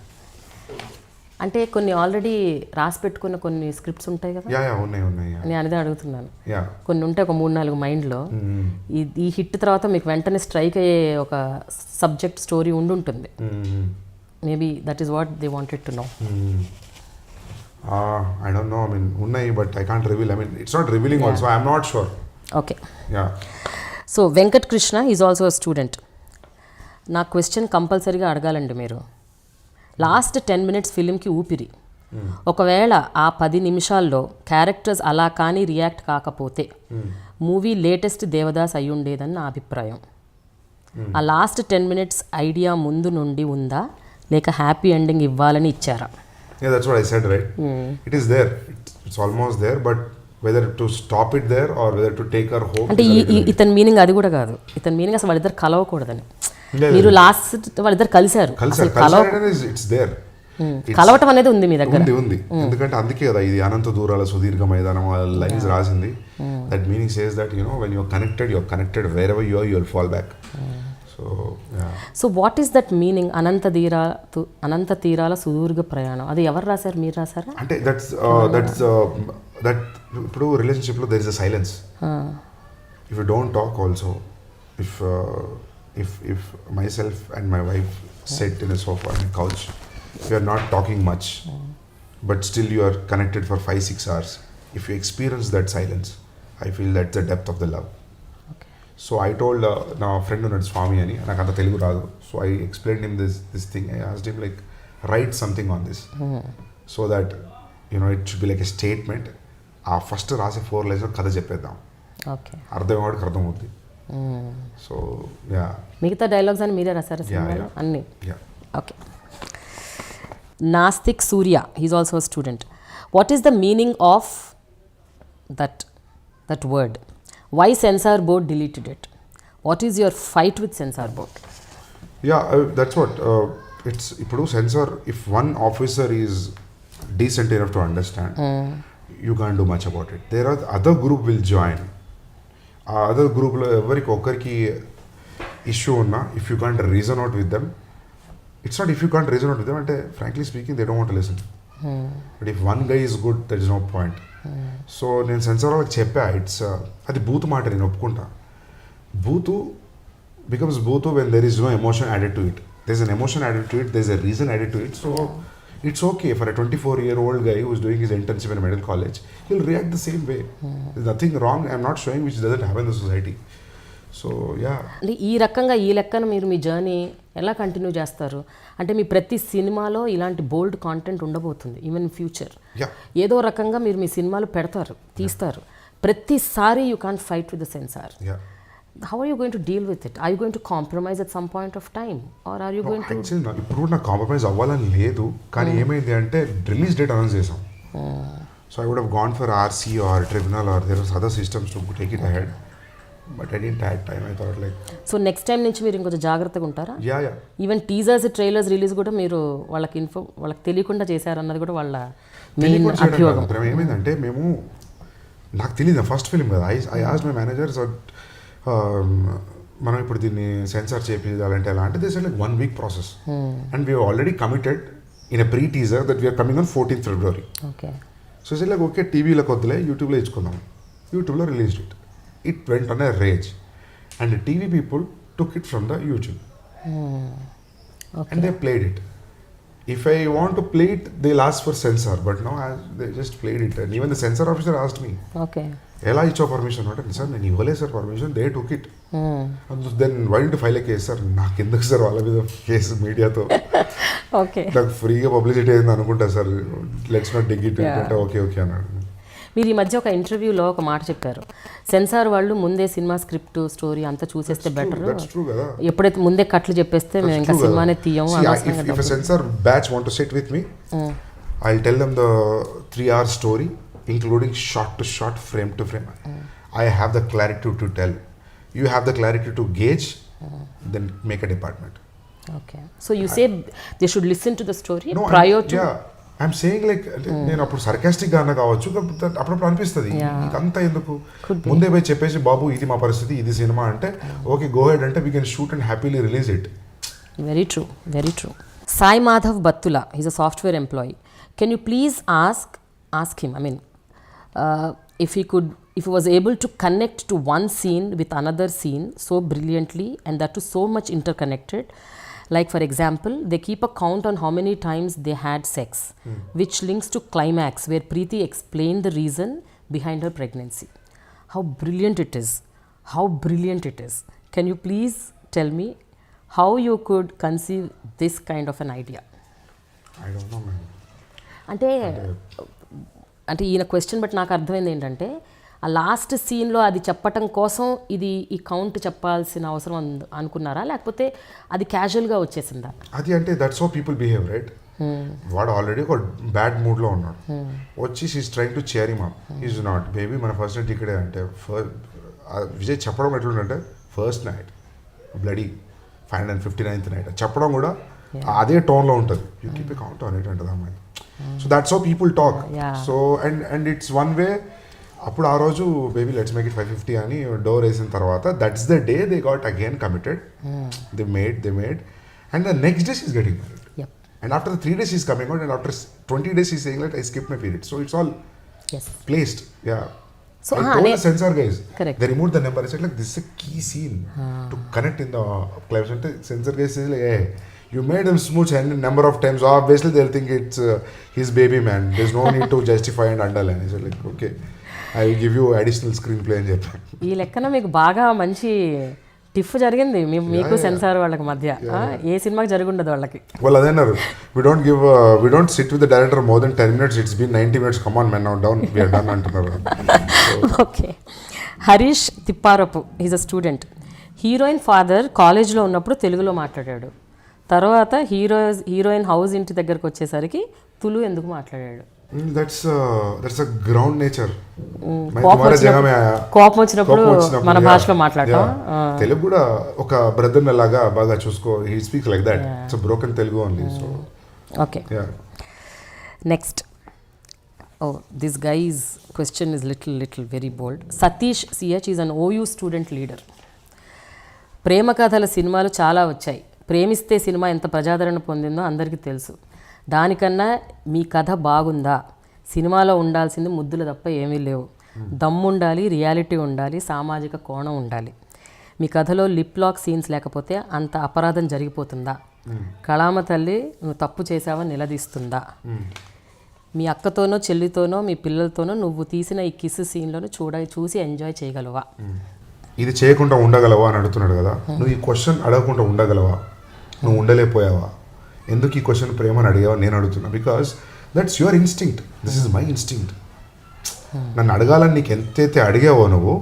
అంటే కొన్ని already రాసి పెట్టుకున్న కొన్ని scripts ఉంటాయి కదా? ఉన్నాయి. నేను అదే అడుగుతున్నాను. కొన్ని ఉంటాయి ఒక 3-4 మైండ్లో. ఈ హిట్ తర్వాత మీకు వెంటనే స్ట్రైక్ అయ్యే ఒక సబ్జెక్ట్ స్టోరీ ఉంటుంది. Maybe that is what they wanted to know. I don't know. I mean, ఉన్నాయి, but I can't reveal. I mean, it's not revealing also. I'm not sure. Okay. So Venkat Krishna is also a student. నా question కంపల్సరీగా అడగాలండి మీరు. Last 10 minutes ఫిలింకి ఊపిరి. ఒకవేళ ఆ 10 నిమిషాల్లో characters అలా కానీ రియాక్ట్ కాకపోతే మూవీ లేటెస్ట్ దేవదాస్ అయి ఉండేదని నా అభిప్రాయం. ఆ లాస్ట్ 10 minutes ఐడియా ముందు నుండి ఉందా లేక హ్యాపీ ఎండింగ్ ఇవ్వాలని ఇచ్చారా? Yeah, that's what I said, right? It is there. It's almost there, but whether to stop it there or whether to take her home. అంటే ఇతని మీనింగ్ అది కూడా కాదు. ఇతని మీనింగ్ అసలు వాళ్ళిద్దరు కలవకూడదని. మీరు లాస్ట్ వాళ్ళిద్దరు కలిశారు. కలవటం అనేది ఉంది మీ దగ్గర. ఉంది. ఎందుకంటే అందుకే కదా ఇది అనంత దూరాల సుదీర్ఘ మైదానం లైన్స్ రాసింది. That meaning says that when you're connected wherever you will fall back. So so yeah. So what is that meaning అనంత తీరాల సుదీర్ఘ ప్రయాణం? అది ఎవరు రాశారు, మీరు రాశారా? అంటే దట్స్ దట్ ఇప్పుడు రిలేషన్షిప్లో there is a silence. If you don't talk also, if myself and my wife sit in a sofa and a couch, we are not talking much, but still you are connected for 5-6 hours. If you experience that silence, I feel that's the depth of the love. Okay. So I told నా friend ఉన్నాడు స్వామి అని, నాకు అంత తెలుగు రాదు. So I explain him this thing. I asked him like, write something on this, so that it should be like a statement. ఆ first రాసే 4 lines కథ చెప్పేద్దాం, ఓకే, అర్థమయ్యేవాడికి అర్థమవుతుంది. సో యా, మిగతా డైలాగ్స్ అని మీరే రాశారా సినిమాలో అన్నీ? Okay. Nastik Surya, he's also a student. What is the meaning of that word? Why censor board deleted it? What is your fight with censor board? Yeah, that's what it's. ఇప్పుడు censor, if one officer is decent enough to understand, you can do much about it. There are other group will join. ఆ అదర్ గ్రూప్లో ఎవరికి ఒక్కరికి issue ఉన్నా, if you can't reason out with them, it's not if you can't reason out with them అంటే frankly speaking they don't want to listen. But if one guy is good, that is no point. So నేను censor వాళ్ళకి చెప్పా, it's అది బూత్ మాట, నేను ఒప్పుకుంటా. బూతు బికమ్స్ బూతు when there is no emotion added to it. There is an emotion added to it, there is a reason added to it. So it's okay for a 24-year-old guy who is doing his internship in a medical college, he'll react the same way. There's nothing wrong I'm not showing which doesn't happen in the society. So yeah. అంటే ఈ రకంగా ఈ లెక్కన మీరు మీ journey ఎలా continue చేస్తారు? అంటే మీ ప్రతి సినిమాలో ఇలాంటి బోల్డ్ కాంటెంట్ ఉండబోతుంది ఈవెన్ ఫ్యూచర్. ఏదో రకంగా మీరు మీ సినిమాలు పెడతారు, తీస్తారు. ప్రతిసారి you can't fight with the censor. How are you going to deal with it? Are you going to compromise at some point of time, or are you going to? Actually, ఇప్పుడు నాకు కాంప్రమైజ్ అవ్వాలని లేదు, కానీ ఏమైంది అంటే release date announce చేసాం. So I would have gone for RC or tribunal or there was other systems to take it ahead, but I didn't had time. I thought like, so next time నుంచి మీరు ఇంకొంచెం జాగ్రత్తగా ఉంటారా? Yeah. Even teasers, trailers release కూడా మీరు వాళ్ళకి తెలియకుండా చేశారన్నది కూడా వాళ్ళ మెయిన్ అభియోగం. ఏమైందంటే మేము, నాకు తెలియదు, ఫస్ట్ ఫిల్మ్ కదా. I asked my manager, so మనం ఇప్పుడు దీన్ని సెన్సార్ చేయించాలంటే ఎలా అంటే, this is like 1 week process, and we already committed in a pre teaser that we're coming on 14th February. Okay. So it's like okay, టీవీలో కొద్దిలే, యూట్యూబ్లో ఇచ్చుకుందాం. యూట్యూబ్లో released it. It went on a rage, and TV people took it from the YouTube and they played it. If I want to play it, they'll ask for censor, but no, they just played it. And even the censor officer asked me, okay, ఎలా ఇచ్చో permission అంటే, sir నేను ఇవ్వలేదు sir permission, they took it. Then why to file a case? Sir నాకు ఎందుకు sir వాళ్ళ మీద case మీడియాతో, okay, నాకు ఫ్రీగా పబ్లిసిటీ అయింది అనుకుంటా sir, let's not dig it అంటే ఓకే ఓకే అన్నాడు. మీరు ఈ మధ్య ఒక ఇంటర్వ్యూలో ఒక మాట చెప్పారు, సెన్సార్ వాళ్ళు ముందే సినిమా స్క్రిప్ట్ స్టోరీ అంతా చూసేస్తే బెటర్, ఎప్పుడైతే ముందే కట్లు చెప్పేస్తే మేము ఇంకా సినిమానే తీయము. If a censor batch want to sit with me, I'll tell them the 3-hour story, including shot to shot, frame to frame. I have the clarity to tell. You have the clarity to gauge, then make a department. Okay. So you say they should listen to the story prior to... Yeah. I'm saying like, నేను అప్పుడు సర్కాస్టిక్గా అన్న కావచ్చు, అప్పుడప్పుడు అనిపిస్తుంది అంతా ఎందుకు, ముందే పోయి చెప్పేసి బాబు ఇది మా పరిస్థితి, ఇది సినిమా అంటే ఓకే గో హెడ్ అంటే we can shoot and happily release it. Very true, very true. Sai Madhav Battula, he's a software employee. Can you please ask him, I mean if he was able to connect to one scene with another scene so brilliantly, and that too so much interconnected. Like for example, they keep a count on how many times they had sex, which links to climax where Preeti explained the reason behind her pregnancy. How brilliant it is. How brilliant it is. Can you please tell me how you could conceive this kind of an idea? I don't know, man. అంటే ఈయన question but నాకు అర్థమైంది ఏంటంటే, ఆ last సీన్లో అది చెప్పటం కోసం ఈ కౌంట్ చెప్పాల్సిన అవసరం అనుకున్నారా, లేకపోతే అది క్యాజువల్గా వచ్చేసిందా? అది అంటే that's how people behave, right? వాడు ఆల్రెడీ ఒక బ్యాడ్ మూడ్లో ఉన్నాడు, వచ్చి she's trying to cheer him up. Is not baby మన ఫస్ట్ నైట్ ఇక్కడే అంటే, విజయ్ చెప్పడం ఎట్లుందంటే, first night bloody 559th night చెప్పడం కూడా అదే టోన్లో ఉంటుంది. You keep a count on it అంటుంది అమ్మాయి. So that's how people talk. Yeah. So and it's one way అప్పుడు ఆ రోజు బేబీ లెట్స్ మేక్ ఇట్ 550 అని డోర్ వేసిన తర్వాత that's the day they got again committed. They made and the next day she's getting married. Yep. And after the 3 days she's coming out, and after 20 days she's saying that I skipped my period. So it's all Yes. placed. Yeah. So, I told the censor guys. Correct. They removed the number. I said like this is a key scene to connect in the climax. And the censor guys says like, hey, you made him smooch and number of times. Obviously they'll think it's his baby man. There's no need to justify and underline. I said like okay, I will give you additional screenplay అని చెప్పాను. ఈ లెక్కన మీకు బాగా మంచి టిఫ్ జరిగింది మీకు censor వాళ్ళకి మధ్య. ఏ సినిమాకి జరుగుండదు వాళ్ళకి. వాళ్ళు అదే అన్నారు, we don't sit with the director more than 10 minutes. It's been 90 minutes. Come on man, now down. We are done అంటున్నారు. Okay. Harish Tipparapu is a student. Heroine father కాలేజ్లో ఉన్నప్పుడు తెలుగులో మాట్లాడాడు. తర్వాత హీరోయిన్ హౌస్ ఇంటి దగ్గరకు వచ్చేసరికి తులు ఎందుకు మాట్లాడాడు? That's a ground nature. కోపం వచ్చినప్పుడు మన భాషలో మాట్లాడటం. తెలుగు కూడా ఒక బ్రదర్ లాగా బాగా చూసుకో. He speaks like that. It's a broken Telugu only. So okay. Next. This guys question is little very bold. Satish CH is an OU student leader. ప్రేమ కథల సినిమాలు చాలా వచ్చాయి. ప్రేమిస్తే సినిమా ఎంత ప్రజాదరణ పొందిందో అందరికీ తెలుసు. దానికన్నా మీ కథ బాగుందా? సినిమాలో ఉండాల్సింది ముద్దులు తప్ప ఏమీ లేవు. దమ్ము ఉండాలి, రియాలిటీ ఉండాలి, సామాజిక కోణం ఉండాలి. మీ కథలో లిప్ లాక్ సీన్స్ లేకపోతే అంత అపరాధం జరిగిపోతుందా? కళామ తల్లి నువ్వు తప్పు చేసావని నిలదీస్తుందా? మీ అక్కతోనో చెల్లితోనో మీ పిల్లలతోనో నువ్వు తీసిన ఈ కిస్ సీన్లను చూసి ఎంజాయ్ చేయగలవా? ఇది చేయకుండా ఉండగలవా అని అడుగుతున్నాడు కదా. నువ్వు ఈ క్వశ్చన్ అడగకుండా ఉండగలవా? నువ్వు ఉండలేకపోయావా? ఎందుకు ఈ క్వశ్చన్ ప్రేమని అడిగావా నేను అడుగుతున్నా. Because that's your instinct. This is my instinct. నన్ను అడగాలని నీకు ఎంతైతే అడిగావో నువ్వు,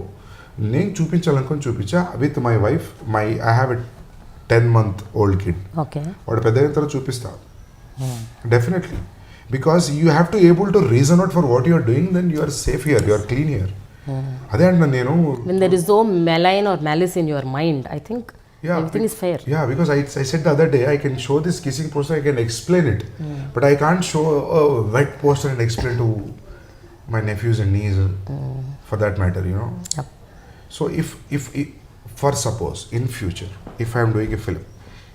నేను చూపించాలనుకొని చూపించా with my wife. I have a 10-month old kid. Okay. వాడు పెద్ద అయిన తర్వాత చూపిస్తా definitely. Because you have to able to reason out for what you're doing, then you're safe here, you're clean here. అదే అంటున్నా నేను. When there is no malign or malice in your mind, I think everything is fair. Yeah, because I said the other day, I can show this kissing poster, I can explain it, but I can't show a wet poster and explain to my nephews and nieces, for that matter, you know. Yep. So if for suppose in future, if I am doing a film,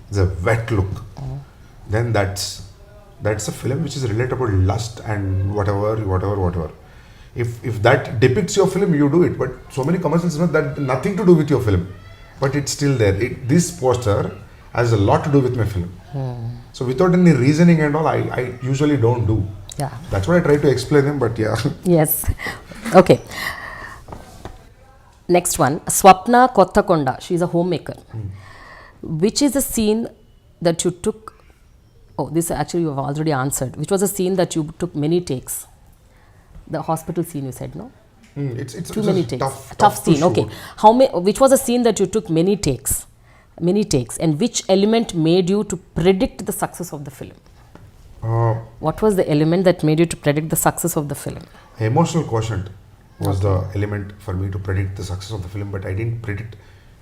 it's a wet look, then that's a film which is relatable, lust and whatever. If that depicts your film, you do it. But so many commercials know that nothing to do with your film, but it's still there. This poster has a lot to do with my film. So without any reasoning and all, I usually don't do. Yeah. That's what I try to explain them, but yeah. Yes. Okay. Next one, Swapna Kottakonda. She's a homemaker. Which is a scene that you took? Oh, this actually you have already answered. Which was a scene that you took many takes? The hospital scene, you said, no? It's Too many takes. Tough to scene. shoot. Okay. Which was a scene that you took many takes, and which element made you to predict the success of the film? What was the element that made you to predict the success of the film? Emotional quotient was the element for me to predict the success of the film, but I didn't predict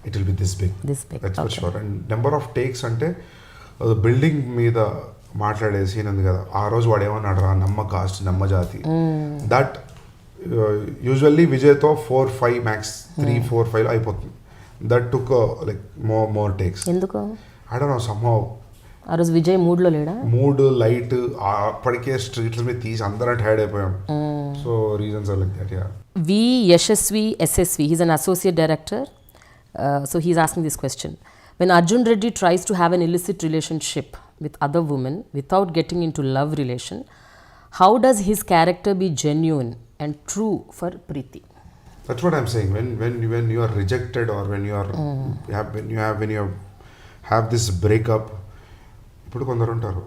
it will be this big. This big. That's for Okay. sure. And number of takes ante building మీద మాట్లాడే scene ఉంది కదా, ఆ రోజు వాడు ఏమన్నాడు రా, నమ్మ కాస్ట్ నమ్మ జాతి, దట్ యూజువల్లీ విజయ్తో 4-5 మ్యాక్స్ 3-4-5 అయిపోతుంది. That took like more takes. ఎందుకు? ఐ డోంట్ నో, సమ్హౌ ఆ రోజు విజయ్ మూడ్లో లేడా? మూడ్ లైట్ అప్పటికే స్ట్రీట్ల మీద తీసి అందరం టైర్డ్ అయిపోయాం. So reasons are like that. Yeah. V. Yashasvi SSV, he's an associate director. So he's asking this question. When Arjun Reddy tries to have an illicit relationship with other women without getting into love relation, how does his character be genuine and true for Preeti? That's what I'm saying. When you are rejected, or when you are when you have this breakup, ఇప్పుడు కొందరు ఉంటారు,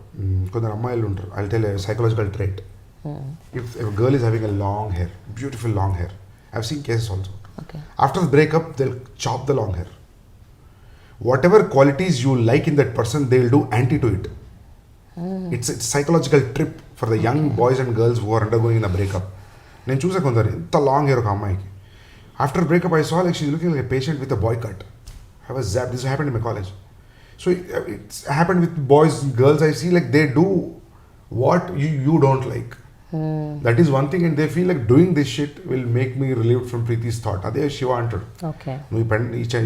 కొందరు అమ్మాయిలు ఉంటారు. I'll tell you a psychological trait. If a girl is having a long hair, beautiful long hair, I've seen cases also. Okay. After the breakup, they'll chop the long hair. Whatever qualities you like in that person, they'll do anti to it. It's a psychological trip for the young boys and girls who are undergoing a breakup. నేను చూసా కొందరు ఇంత long hair ఒక అమ్మాయికి. After breakup I saw like she looking like a patient with a boy cut. I was zapped. This happened in my college. So it's happened with boys and girls. I see like they do what you don't like. That is one thing and they feel like doing this shit will make me relieved from Preethi's thought. అదే శివ అంటాడు, okay నువ్వు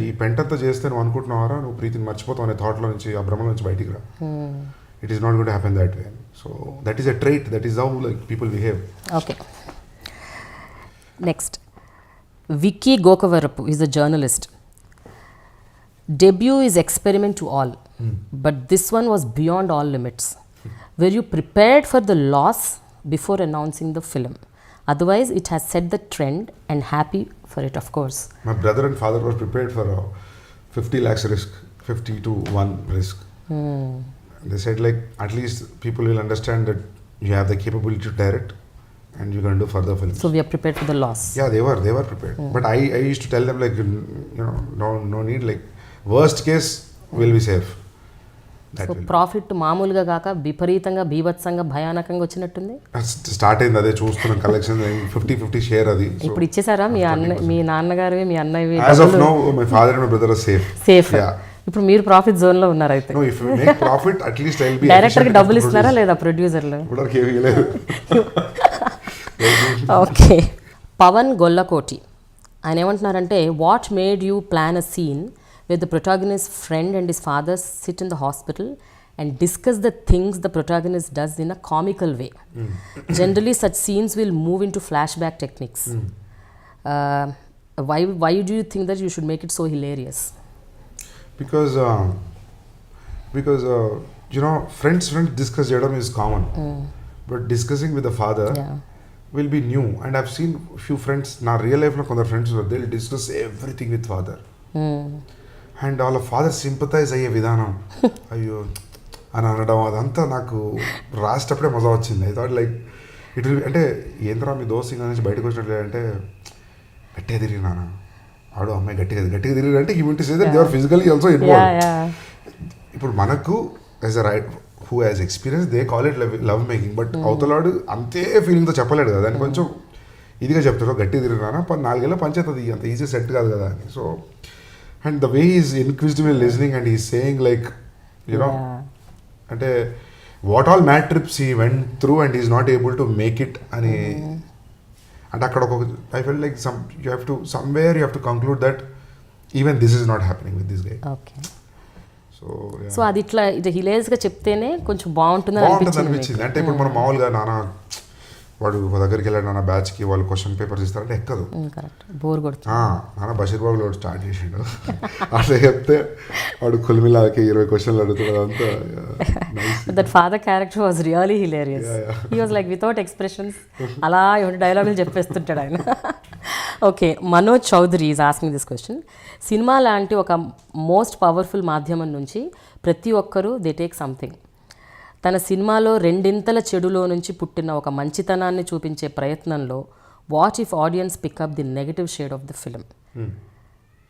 ఈ పెంటంతా చేస్తే నువ్వు అనుకుంటున్నావారా నువ్వు ప్రీతిని మర్చిపోతావు అనే థాట్లో నుంచి, ఆ భ్రమలో నుంచి బయటికి రా. It is not going to happen that way. So that is a trait, that is how like people behave. Okay, next Vicky Gokavarapu is a journalist. Debut is experiment to all, but this one was beyond all limits. Were you prepared for the loss before announcing the film? Otherwise, it has set the trend and happy for it, of course. My brother and father was prepared for a 50 lakhs risk, 50 to 1 risk. They said like at least people will understand that you have the capability to direct and you can do further films. So we are prepared for the loss. Yeah, they were prepared. But I used to tell them like, you know, no need, like worst case will be safe. So profit మామూలుగా కాక విపరీతంగా బీభత్సంగా భయానకంగా వచ్చినట్టుంది. Start అయింది, అదే చూస్తున్నాం collection 50-50 share అది. ఇప్పుడు ఇచ్చేసారా మీ నాన్నగారు మీ అన్నయ్య? As of now my father and my brother are safe. Yeah. ఇప్పుడు మీరు ప్రాఫిట్ జోన్ లో ఉన్నారు అయితే. No, if you make profit at least I'll be. Director కి డబ్బులు ఇస్తున్నారా లేదా ప్రొడ్యూసర్లు? ఇప్పటివరకు ఏమీ లేదు. ఓకే, పవన్ గొల్లకోటి ఆయన ఏమంటున్నారంటే, what made you plan a scene where the protagonist's friend and his father sit in the hospital and discuss the things the protagonist does in a comical way. Generally such scenes will move into flashback techniques. Why do you think that you should make it so hilarious? Because you know, friends discuss చేయడం is common, but discussing with the father will be new. And I've seen few friends na real life lo kondaru friends they'll discuss everything with father. And వాళ్ళ father sympathise అయ్యే విధానం అయ్యో అని అనడం అదంతా నాకు రాసేటప్పుడే మజా వచ్చింది. I thought like it will, అంటే ఏంద్రా మీ దోస్త్ ఇంకా నుంచి బయటకు వచ్చినట్లే అంటే గట్టిగా తిరిగినానా ఆడు అమ్మాయి గట్టిగా తిరిగి అంటే he will say that they are physically also involve. ఇప్పుడు మనకు as a right who has experience they call it love making, but అవతలాడు అంతే ఫీలింగ్తో చెప్పలేడు కదా, దాన్ని కొంచెం ఇదిగా చెప్తారు గట్టిగా తిరిగినానా 4 ఏళ్ళ పంచాయతీ అంత ఈజీ సెట్ కాదు కదా అని. So and the way he's inquisitively listening and he's saying like, you know, ante what all mad trips he went through and he's not able to make it ani and akkada I felt like somewhere you have to conclude that even this is not happening with this guy. Okay. So అది ఇట్లా ఇది hilarious గా చెప్తేనే కొంచెం బాగుంటుంది అనిపించింది. అంటే ఇప్పుడు మనం మామూలుగా నానా వాడు దగ్గరికి వెళ్ళాడు నాన్న బ్యాచ్కి వాళ్ళు క్వశ్చన్ పేపర్స్ ఇస్తారంటే ఎక్కదు, బోర్ కొడుతుంది. నాన్న బషీర్ బాబు వాడు స్టార్ట్ చేసిండు అట్లా చెప్తే వాడు కుల్మిలాకి 20 క్వశ్చన్లు అడుగుతాడు. అంతా that father character was really hilarious. He was like without expressions అలా ఏమంటే డైలాగులు చెప్పేస్తుంటాడు ఆయన. Okay, Manoj Chowdary is asking this question. సినిమా లాంటి ఒక మోస్ట్ పవర్ఫుల్ మాధ్యమం నుంచి ప్రతి ఒక్కరూ దే టేక్ సంథింగ్. తన సినిమాలో రెండింతల చెడులో నుంచి పుట్టిన ఒక మంచితనాన్ని చూపించే ప్రయత్నంలో what if audience pickup the negative shade of the film?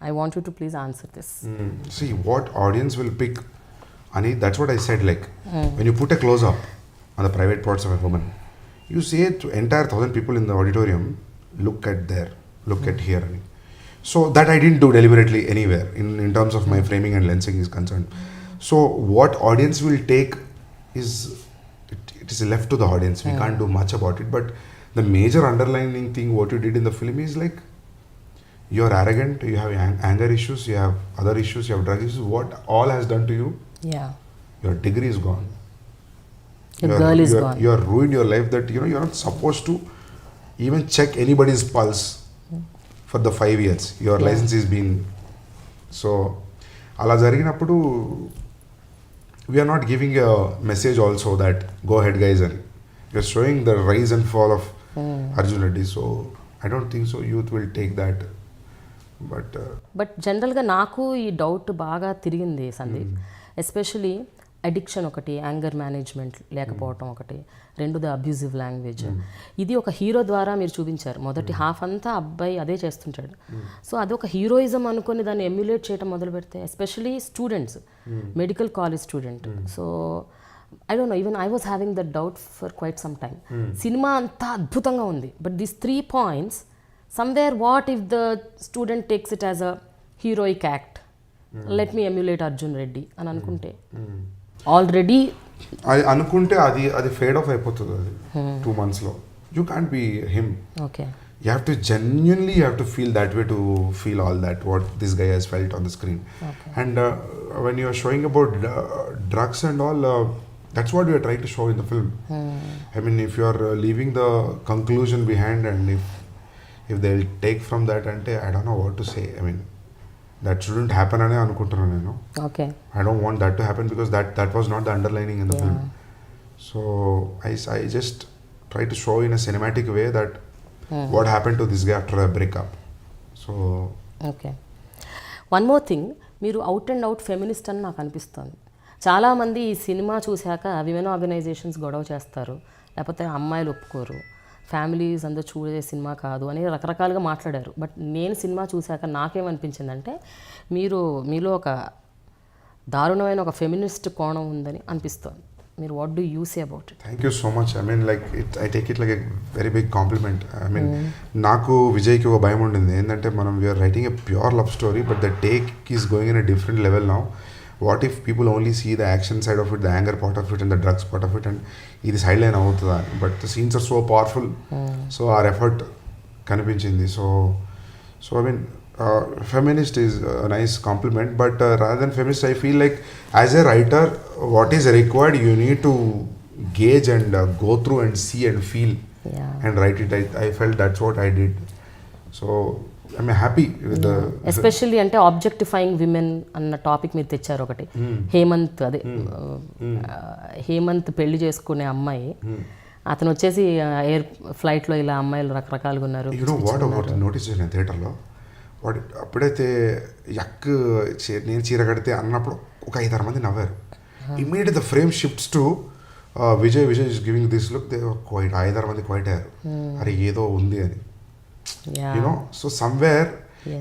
I want you to please answer this. See what audience will pick ani, that's what I said, like when you put a close up on the private parts of a woman, you say to entire 1000 people in the auditorium, look at there, look at here ani. So that I didn't do deliberately anywhere in terms of my framing and lensing is concerned. So what audience will take is it is left to the audience. We can't do much about it, but the major underlining thing what you did in the film is like you are arrogant, you have anger issues, you have other issues, you have drug issues. What all has done to you? Your degree is gone, your girl is gone, you are ruined your life, that you know you are not supposed to even check anybody's pulse for the 5 years your license is been. So ala jariginappudu we are not giving a message also that go ahead guys, and we are showing the rise and fall of Arjun Reddy. So I don't think so youth will take that, but జనరల్గా నాకు ఈ doubt బాగా తిరిగింది Sandeep. Especially addiction ఒకటి, anger management లేకపోవటం ఒకటి, రెండోది abusive language. ఇది ఒక హీరో ద్వారా మీరు చూపించారు. మొదటి హాఫ్ అంతా అబ్బాయి అదే చేస్తుంటాడు. సో అదొక హీరోయిజం అనుకుని దాన్ని ఎమ్యులేట్ చేయడం మొదలు పెడితే, especially students, medical college student. So I don't know, even I was having that doubt for quite some time. Cinema అంతా అద్భుతంగా ఉంది, but these 3 points somewhere, what if the student takes it as a heroic act, let me emulate Arjun Reddy అని అనుకుంటే, already అనుకుంటే అది fade of అయిపోతుంది అది 2 months లో. you can't be him. Okay. You have to genuinely, you have to feel that way to feel all that what this guy has felt on the screen. Okay. And when you are showing about drugs and all, that's what we are trying to show in the film. I mean, if you are leaving the conclusion behind, and if they'll take from that, and I don't know what to say. I mean, that shouldn't happen ane anukuntunna nenu. Okay. I don't want that to happen, because that was not the underlining in the film. So I just try to show in a cinematic way that what happened to this guy after a breakup. So okay, one more thing, మీరు out and out feminist అని నాకు అనిపిస్తుంది. చాలామంది ఈ cinema చూశాక women organisations గొడవ చేస్తారు, లేకపోతే అమ్మాయిలు ఒప్పుకోరు, ఫ్యామిలీస్ అందరూ చూడే సినిమా కాదు అని రకరకాలుగా మాట్లాడారు. బట్ నేను సినిమా చూశాక నాకేమనిపించిందంటే మీలో ఒక దారుణమైన ఒక ఫెమినిస్ట్ కోణం ఉందని అనిపిస్తుంది. మీరు what do you say about it? Thank you so much. I mean like I take it like a very big compliment. I mean నాకు విజయ్కి ఒక భయం ఉండింది ఏంటంటే, మనం we're writing a pure love story, but the take is going in a different level now. What if people only see the action side of it, the anger part of it and the drugs part of it, and ఇది sideline అవుతుందా? But the scenes are so powerful. So our effort కనిపించింది. So I mean feminist is a nice compliment, but rather than feminist, I feel like as a writer, what is required, you need to gauge and go through and see and feel and write it. I felt that's what I did. So I'm happy with the especially అంటే objectifying women అన్న topic మీరు తెచ్చారు ఒకటి. హేమంత్, అదే హేమంత్ పెళ్లి చేసుకునే అమ్మాయి, అతను వచ్చేసి ఎయిర్ ఫ్లైట్లో ఇలా అమ్మాయిలు రకరకాలుగా ఉన్నారు. You know what about notice in థియేటర్లో వాడు అప్పుడైతే యక్ నేను చీర కడితే అన్నప్పుడు ఒక 5-6 మంది నవ్వారు. Immediate the frame shifts to Vijay is giving this look, they quiet 5-6 మంది క్వైట్ అయ్యారు. అరే ఏదో ఉంది అని. You know, so somewhere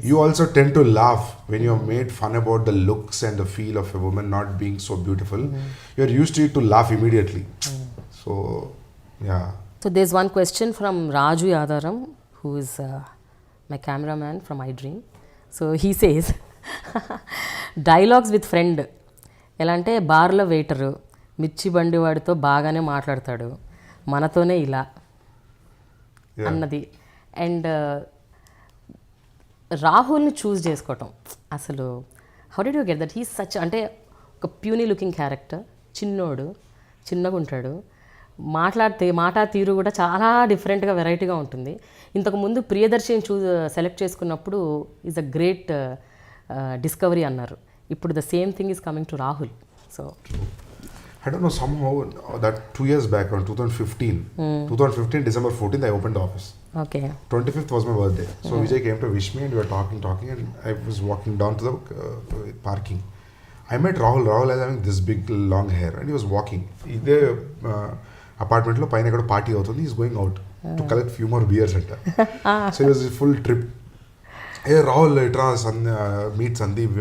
you also tend to laugh when you have made fun about the looks and the feel of a woman not being so beautiful. You're used to it to laugh immediately. So yeah. So there's one question from Raju Yadaram, who is my cameraman from iDream. So he says, dialogues with friend ఎలా అంటే, బార్లో waiter మిర్చి బండి వాడితో బాగానే మాట్లాడతాడు, మనతోనే ఇలా అన్నది. అండ్ రాహుల్ని చూస్ చేసుకోవటం అసలు how did you get that? He such, అంటే ఒక ప్యూనీ లుకింగ్ క్యారెక్టర్, చిన్నగా ఉంటాడు, మాట్లాడితే మాట తీరు కూడా చాలా డిఫరెంట్గా వెరైటీగా ఉంటుంది. ఇంతకుముందు ప్రియదర్శిని సెలెక్ట్ చేసుకున్నప్పుడు ఈజ్ అ గ్రేట్ డిస్కవరీ అన్నారు. ఇప్పుడు the same thing is coming to Rahul. So I don't know, somehow that 2 years back, on 2015 December 14th, I opened the office. Okay. 25th was my birthday. So Vijay came to wish me, and we were talking, and I was walking down to the parking. I met Rahul as having this big long hair, and he was walking. Ide apartment lo paina ekkado party avutundi, he is going out to collect few more beers anta. So it was a full trip. Hey Rahul, meet Sandeep,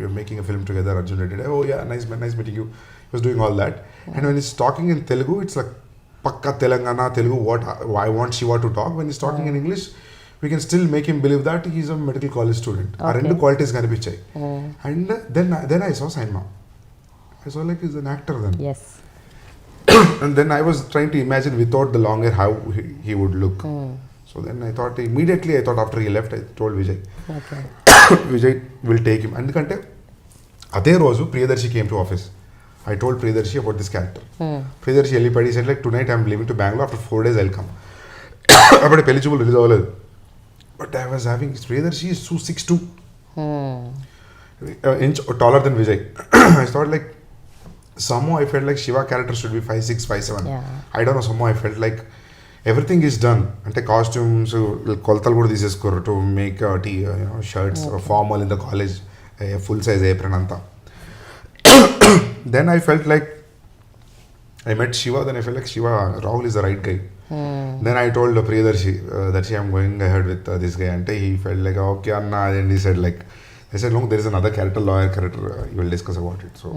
we are making a film together, Arjun Reddy. Oh yeah, nice meeting you. He was doing all that. And when he's talking in Telugu, it's like pakka Telangana Telugu, what I want Shiva to talk. When he's talking in English, we can still make him believe that he's a medical college student. Our rendu qualities kanipichai. And then I saw Saima. I saw like he's an actor then. yes. And then I was trying to imagine without the long hair how he would look. So then I thought after he left, I told Vijay. Okay. Vijay will take him. Andukante ade roju Priyadarshi came to office. I told Priyadarshi about this character. Priyadarshi Elipadi said like, tonight I'm leaving to Bangalore, after 4 days I'll come. Appude pelli chuppulu release avvaledu. But I was having, Priyadarshi is 6'2", inch taller than Vijay. I thought like, somehow I felt like Shiva character should be 5'6", 5'7". I don't know, somehow I felt like everything is done. Ante costumes, koltalu kuda teeseskoru to make shirts, formal in the college, a full size apron anta. Then I felt like I met Shiva, then I felt like Rahul is the right guy. Then I told Priyadarshi, Darshi, I'm going ahead with this guy. And he felt like, okay, Anna. And he said like, I said, look, there is another lawyer character, you will discuss about it. So.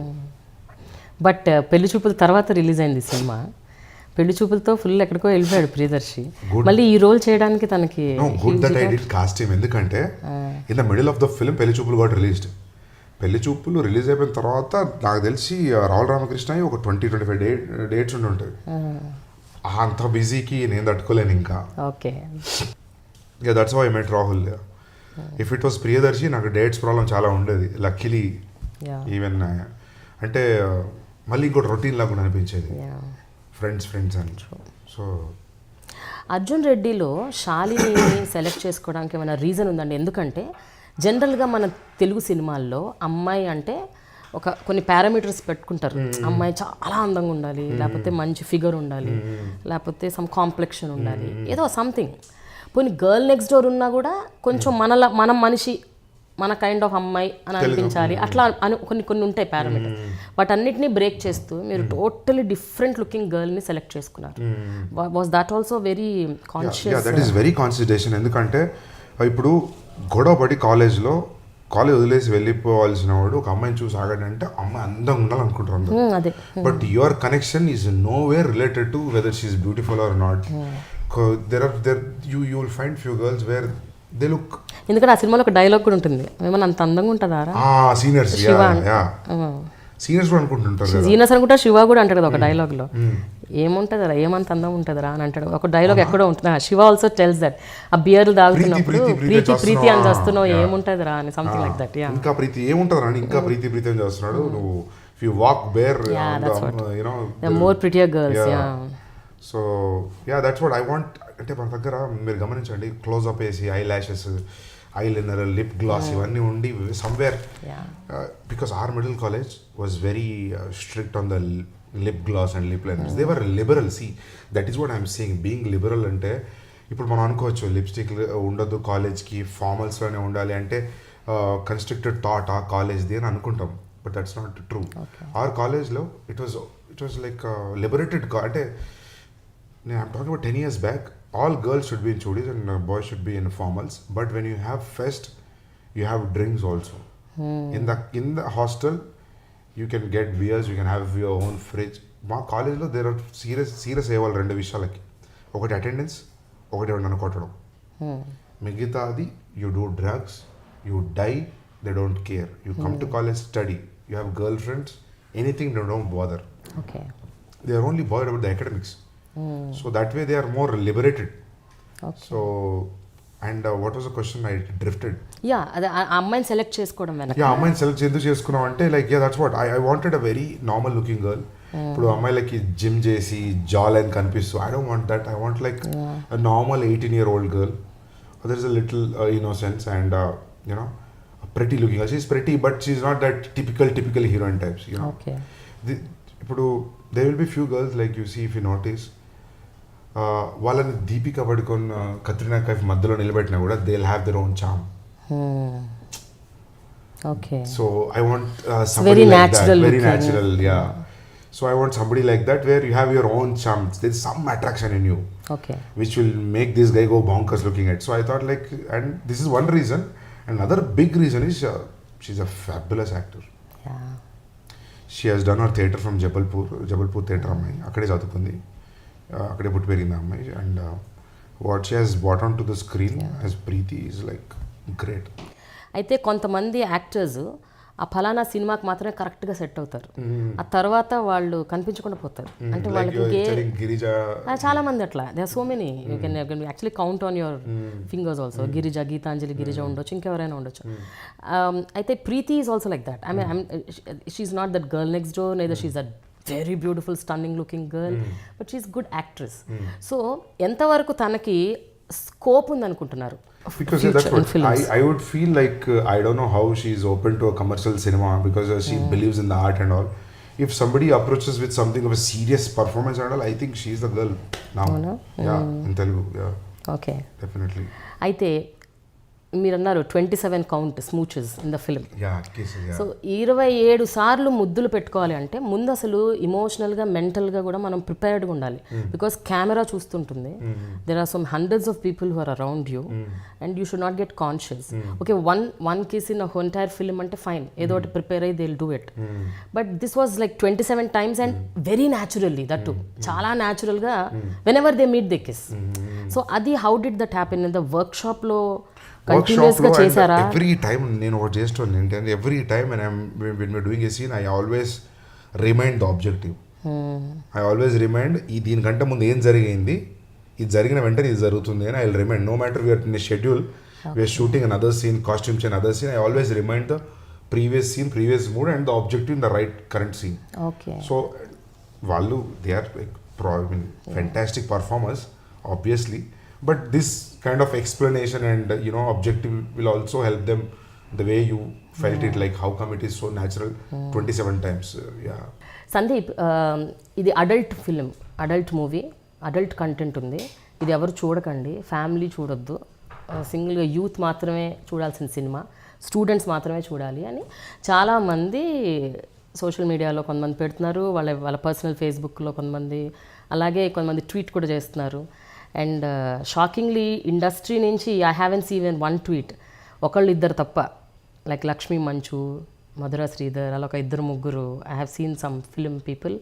But పెళ్లి చూపుల తర్వాత release అయింది cinema. పెళ్లి చూపులతో full ఎక్కడికో వెళ్ళిపోయాడు ప్రియదర్శి. మళ్ళీ ఈ రోల్ చేయడానికి తనకి good that I did cast him. ఎందుకంటే in the middle of the film పెళ్లి చూపులు గాట్ రిలీజ్డ్. పెళ్లి చూపులు రిలీజ్ అయిపోయిన తర్వాత నాకు తెలిసి రాహుల్ రామకృష్ణ ఒక 20-25 డేట్స్ ఉండి ఉంటాయి. అంత బిజీకి నేను తట్టుకోలేను ఇంకా. Okay. Yeah that's how I met Rahul. If it was Priyadarshi నాకు డేట్స్ ప్రాబ్లం చాలా ఉండేది. లక్కీలీ ఈవెన్ అంటే మళ్ళీ ఇంకోటి రొటీన్ లాగా కూడా అనిపించేది, ఫ్రెండ్స్ అని. సో అర్జున్ రెడ్డిలో శాలిని సెలెక్ట్ చేసుకోవడానికి ఏమైనా రీజన్ ఉందండి? ఎందుకంటే జనరల్గా మన తెలుగు సినిమాల్లో అమ్మాయి అంటే కొన్ని పారామీటర్స్ పెట్టుకుంటారు. అమ్మాయి చాలా అందంగా ఉండాలి, లేకపోతే మంచి ఫిగర్ ఉండాలి, లేకపోతే సమ్ కాంప్లెక్షన్ ఉండాలి, ఏదో సంథింగ్. పోనీ గర్ల్ నెక్స్ట్ డోర్ ఉన్నా కూడా కొంచెం మనం మనిషి, మన కైండ్ ఆఫ్ అమ్మాయి అని అనిపించాలి, అట్లా కొన్ని ఉంటాయి పారామీటర్స్. వాటన్నిటినీ బ్రేక్ చేస్తూ మీరు టోటలీ డిఫరెంట్ లుకింగ్ గర్ల్ని సెలెక్ట్ చేసుకున్నారు. Was that also very conscious? That is very consideration. ఎందుకంటే ఇప్పుడు గొడవపడి కాలేజ్ వదిలేసి వెళ్ళిపోవాల్సిన వాడు ఒక అమ్మాయిని చూసి ఆగాడంటే అమ్మాయి అందంగా ఉండాలనుకుంటారు. అదే. But your connection is nowhere related to whether she is beautiful or not. You will find few girls where they look. ఎందుకంటే ఆ సినిమాలో ఒక డైలాగ్ కూడా ఉంటుంది, ఏమన్నా అంత అందంగా ఉంటుందా సీనియర్స్ సీనియర్స్ కూడా అనుకుంటుంటారు. సీనియర్స్ అనుకుంటా శివ కూడా అంటాడు కదా ఒక డైలాగ్లో, ఏముంటుందరా ఏమంత అందం ఉంటుందరా అని అంటాడు. ఒక డైలాగ్ ఎక్కడో ఉంటుంది, శివ ఆల్సో టెల్స్ దట్ ఆ బియర్లు తాగుతున్నప్పుడు ప్రీతి అని చేస్తున్నావు ఏముంటుందిరా అని, సంథింగ్ లైక్ దట్. ఇంకా ప్రీతి ఏముంటుందిరా అని ఇంకా ప్రీతి అని చేస్తున్నాడు. నువ్వు if you walk bare, you know, they're more prettier girls. So that's what I want. అంటే మన దగ్గర మీరు గమనించండి, క్లోజ్అప్ వేసి eyelashes, eyeliner, lip gloss ఇవన్నీ ఉండి somewhere, because our middle college was very strict on the lip gloss and lip liners. They were liberal. See that is what I'm seeing. Being liberal అంటే ఇప్పుడు మనం అనుకోవచ్చు lipstick ఉండొద్దు కాలేజ్కి, ఫార్మల్స్లోనే ఉండాలి అంటే కన్స్ట్రక్టెడ్ థాట్ ఆ కాలేజ్ది అని అనుకుంటాం. But that's not true. Our కాలేజ్లో ఇట్ వాజ్ లైక్ లిబరేటెడ్. అంటే I'm talking about 10 years back, all girls should be in chudis and boys should be in formals. But when you have fest, you have drinks also. In the hostel, you can get beers, you can have your own fridge. మా కాలేజ్లో there are serious అయ్యేవాళ్ళు రెండు విషయాలకి. ఒకటి attendance, ఒకటి ఎవరినైనా కొట్టడం. మిగతాది you do drugs, you die, they don't care. You come to college, study, you have girl friends, anything they don't bother. They are only bothered about the academics. So that way they are more liberated. So and what was the question? I drifted. అదే అమ్మాయిని select చేసుకోవడం వెనక. అమ్మాయిని select ఎందుకు చేసుకున్నాం అంటే like that's what I wanted a very normal looking girl. ఇప్పుడు అమ్మాయిలకి జిమ్ చేసి జా లైన్ కనిపిస్తూ I don't want that. I want like a normal 18-year-old girl. There is a little innocence and pretty looking. She is pretty but she is not that typical heroine types, you know. Okay. ఇప్పుడు there will be few girls like you see if you notice, వాళ్ళని దీపిక పడుకొని కత్రినా కైఫ్ మధ్యలో నిలబెట్టినా కూడా they will have their own charm. Okay. So I want somebody like that, very natural. So I want somebody like that where you have your own charm. There is some attraction in you, okay, which will make this guy go bonkers looking at. So I thought like, and this is one reason. Another big reason is she's a fabulous actor. She has done her theatre from Jabalpur theatre అమ్మాయి, అక్కడే చదువుకుంది, అక్కడే పుట్టి పెరిగింది అమ్మాయి. And what she has brought on to the screen as Preethi is like great. అయితే కొంతమంది actors ఆ ఫలానా సినిమాకి మాత్రమే కరెక్ట్గా సెట్ అవుతారు, ఆ తర్వాత వాళ్ళు కనిపించకుండా పోతారు. అంటే వాళ్ళకి చాలా మంది అట్లా, they are so many, you can actually count on your fingers also. Geetanjali Girija ఉండొచ్చు, ఇంకెవరైనా ఉండొచ్చు. అయితే Preethi is also like that. I mean she's not that girl next door, neither she's that very beautiful stunning looking girl, but she's good actress. So ఎంతవరకు తనకి scope ఉందనుకుంటున్నారు? Because that's what I would feel like, I don't know how she is open to a commercial cinema because she believes in the art and all. If somebody approaches with something of a serious performance and all, I think she is the girl now. In Telugu, okay, definitely. అయితే మీరు అన్నారు 27 count smooches in the film. So 27 సార్లు ముద్దులు పెట్టుకోవాలి అంటే ముందు అసలు ఇమోషనల్గా మెంటల్గా కూడా మనం ప్రిపేర్డ్గా ఉండాలి. బికాస్ కెమెరా చూస్తుంటుంది, there are some hundreds of people who are around you and you should not get conscious. Okay, one kiss in entire film అంటే ఫైన్, ఏదో ఒకటి ప్రిపేర్ అయ్యి they will do it. But this was like 27 times and very naturally, that too చాలా న్యాచురల్గా whenever they meet they kiss. So అది how did that happen in the వర్క్షాప్లో? Every time నేను ఒకటి చేస్తాను ఏంటంటే every time when we're doing a scene I always remind the objective. I always remind దీనికంటే ముందు ఏం జరిగింది, ఇది జరిగిన వెంటనే ఇది జరుగుతుంది అని I will remind. No matter we're in schedule, we're shooting an other scene, costumes and other scene, I always remind the previous scene, previous mood and the objective in the right current scene. So వాళ్ళు they are fantastic performers obviously, but this kind of explanation and objective will also help them the way you felt it, like how come it is so natural 27 times. Yeah. Sandeep, ఇది adult film, adult movie, adult content ఉంది. ఇది ఎవరు చూడకండి, family చూడొద్దు, సింగిల్గా youth మాత్రమే చూడాల్సిన cinema, students మాత్రమే చూడాలి అని చాలామంది సోషల్ మీడియాలో కొంతమంది పెడుతున్నారు, వాళ్ళ పర్సనల్ ఫేస్బుక్లో కొంతమంది, అలాగే కొంతమంది ట్వీట్ కూడా చేస్తున్నారు. అండ్ షాకింగ్లీ ఇండస్ట్రీ నుంచి I haven't seen even one tweet, ఒకళ్ళు ఇద్దరు తప్ప, లైక్ లక్ష్మీ మంచు, మధుర శ్రీధర్, అలా ఒక ఇద్దరు ముగ్గురు, I have seen some film people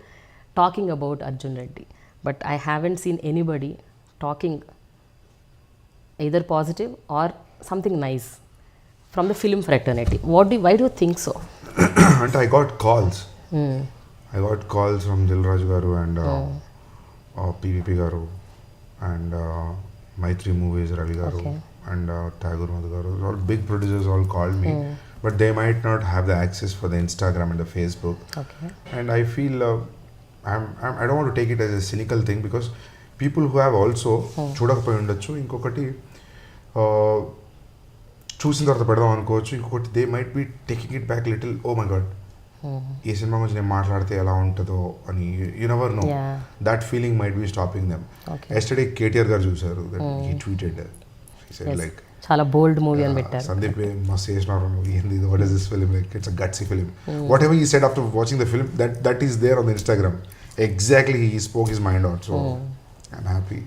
talking about Arjun Reddy, but I haven't seen anybody talking either positive or something nice from the film fraternity. Why do you think so? And I got calls. I got calls from Dilraj garu and PVP garu and Maitri Movies Ravi garu and Tagore Madhu garu. All big producers all called me, but they might not have the access for the Instagram and the Facebook. Okay. And I feel I don't want to take it as a cynical thing, because people who have also చూడకపోయి ఉండొచ్చు, ఇంకొకటి చూసిన తర్వాత పెడదాం అనుకోవచ్చు, ఇంకొకటి they might be taking it back little, oh my God ఈ cinema గురించి నేను మాట్లాడితే ఎలా ఉంటుందో అని, you never know, that feeling might be stopping them. Yesterday KTR garu చూసారు, హీ ట్వీటెడ్ లైక్ చాలా బోల్డ్ మూవీ అని పెట్టారు, సందీప్ మస్త్ చేసినారు మూవీ, ఏంది what is this film, like it's a gutsy film, whatever he said after watching the film, that is there on the Instagram, exactly he spoke his mind out, so I'm happy.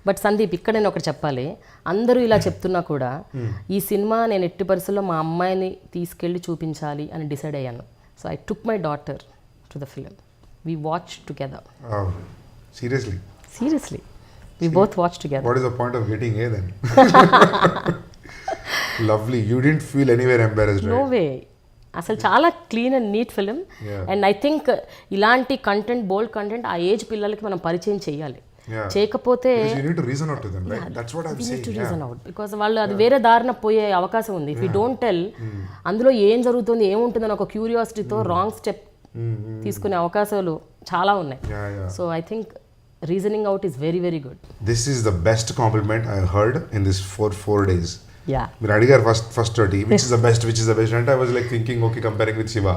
But Sandeep, ఇక్కడ నేను ఒకటి చెప్పాలి, అందరూ ఇలా చెప్తున్నా కూడా ఈ cinema నేను ఎట్టి పరిస్థితుల్లో మా అమ్మాయిని తీసుకెళ్ళి చూపించాలి అని డిసైడ్ అయ్యాను. So I took my daughter to the film, we watch together. Seriously we both watched together. What is the point of getting A then? Lovely. You didn't feel anywhere embarrassed, right? No way. అసలు చాలా clean and neat film. And I think ఇలాంటి content, bold content ఆ age పిల్లలకి మనం పరిచయం చేయాలి. చేయకపోతే because వాళ్ళు అది వేరే దారిన పోయే అవకాశం ఉంది. ఇఫ్ యూ డోంట్ టెల్, అందులో ఏం జరుగుతుంది, ఏముంటుందని ఒక క్యూరియాసిటీతో రాంగ్ స్టెప్ తీసుకునే అవకాశాలు చాలా ఉన్నాయి. So I think reasoning out is very very good. This is the best compliment I heard in this four days. Yeah, మీరు అడిగారు first 30 which is the best and I was like thinking, okay, comparing with Shiva,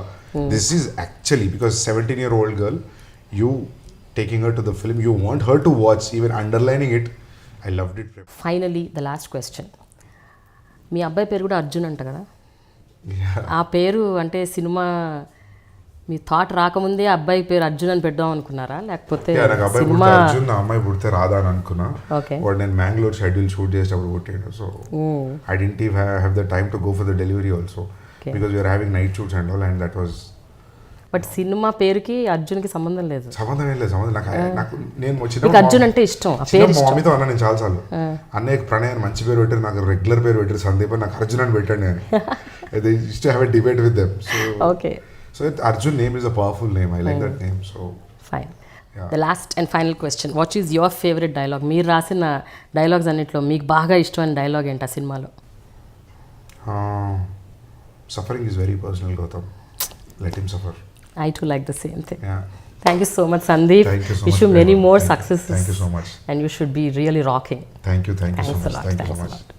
this is actually, because 17-year-old girl, you taking her to the film, you want her to watch, even underlining it, I loved it. Finally, the last question, మీ అబ్బాయి పేరు కూడా అర్జున్ అంట కదా, ఆ పేరు అంటే cinema మీ thought రాకముందే అబ్బాయి పేరు అర్జున్ అని పెడదాం అనుకున్నారా, లేకపోతే సినిమా అర్జున్, అమ్మాయి పుడితే రాదా అని అనుకున్నా. వాడు నేను మ్యాంగ్లూర్ షెడ్యూల్ షూట్ చేసేటప్పుడు పుట్టాడు, so I didn't have the time to go for the delivery also, because we're having night shoots and all, and that was. But cinema పేరుకి అర్జున్కి సంబంధం లేదు. సంబంధం ఏం లేదు. నాకు నేను వచ్చిన అర్జున్ అంటే ఇష్టం, మమ్మీతో అన్నా నేను చాలాసార్లు, అన్నయ్య ప్రణయ్ మంచి పేరు పెట్టారు, నాకు రెగ్యులర్ పేరు పెట్టారు సందీప్, నాకు అర్జున్ అని పెట్టాను నేను. They used to have a debate with them. So okay, so Arjun name is a powerful name. I like that name. So fine. Yeah. The last and final question, what is your favorite dialogue? మీరు రాసిన dialogues అన్నిట్లో మీకు బాగా ఇష్టమైన dialogue ఏంటి ఆ సినిమాలో? Suffering is very personal, Gautam. Let him suffer. I too like the same thing. Yeah. Thank you so much, Sandeep. Thank you so Wish much. you many more successes. Thank you so much. And you should be really rocking. Thank you so much. Thanks a lot.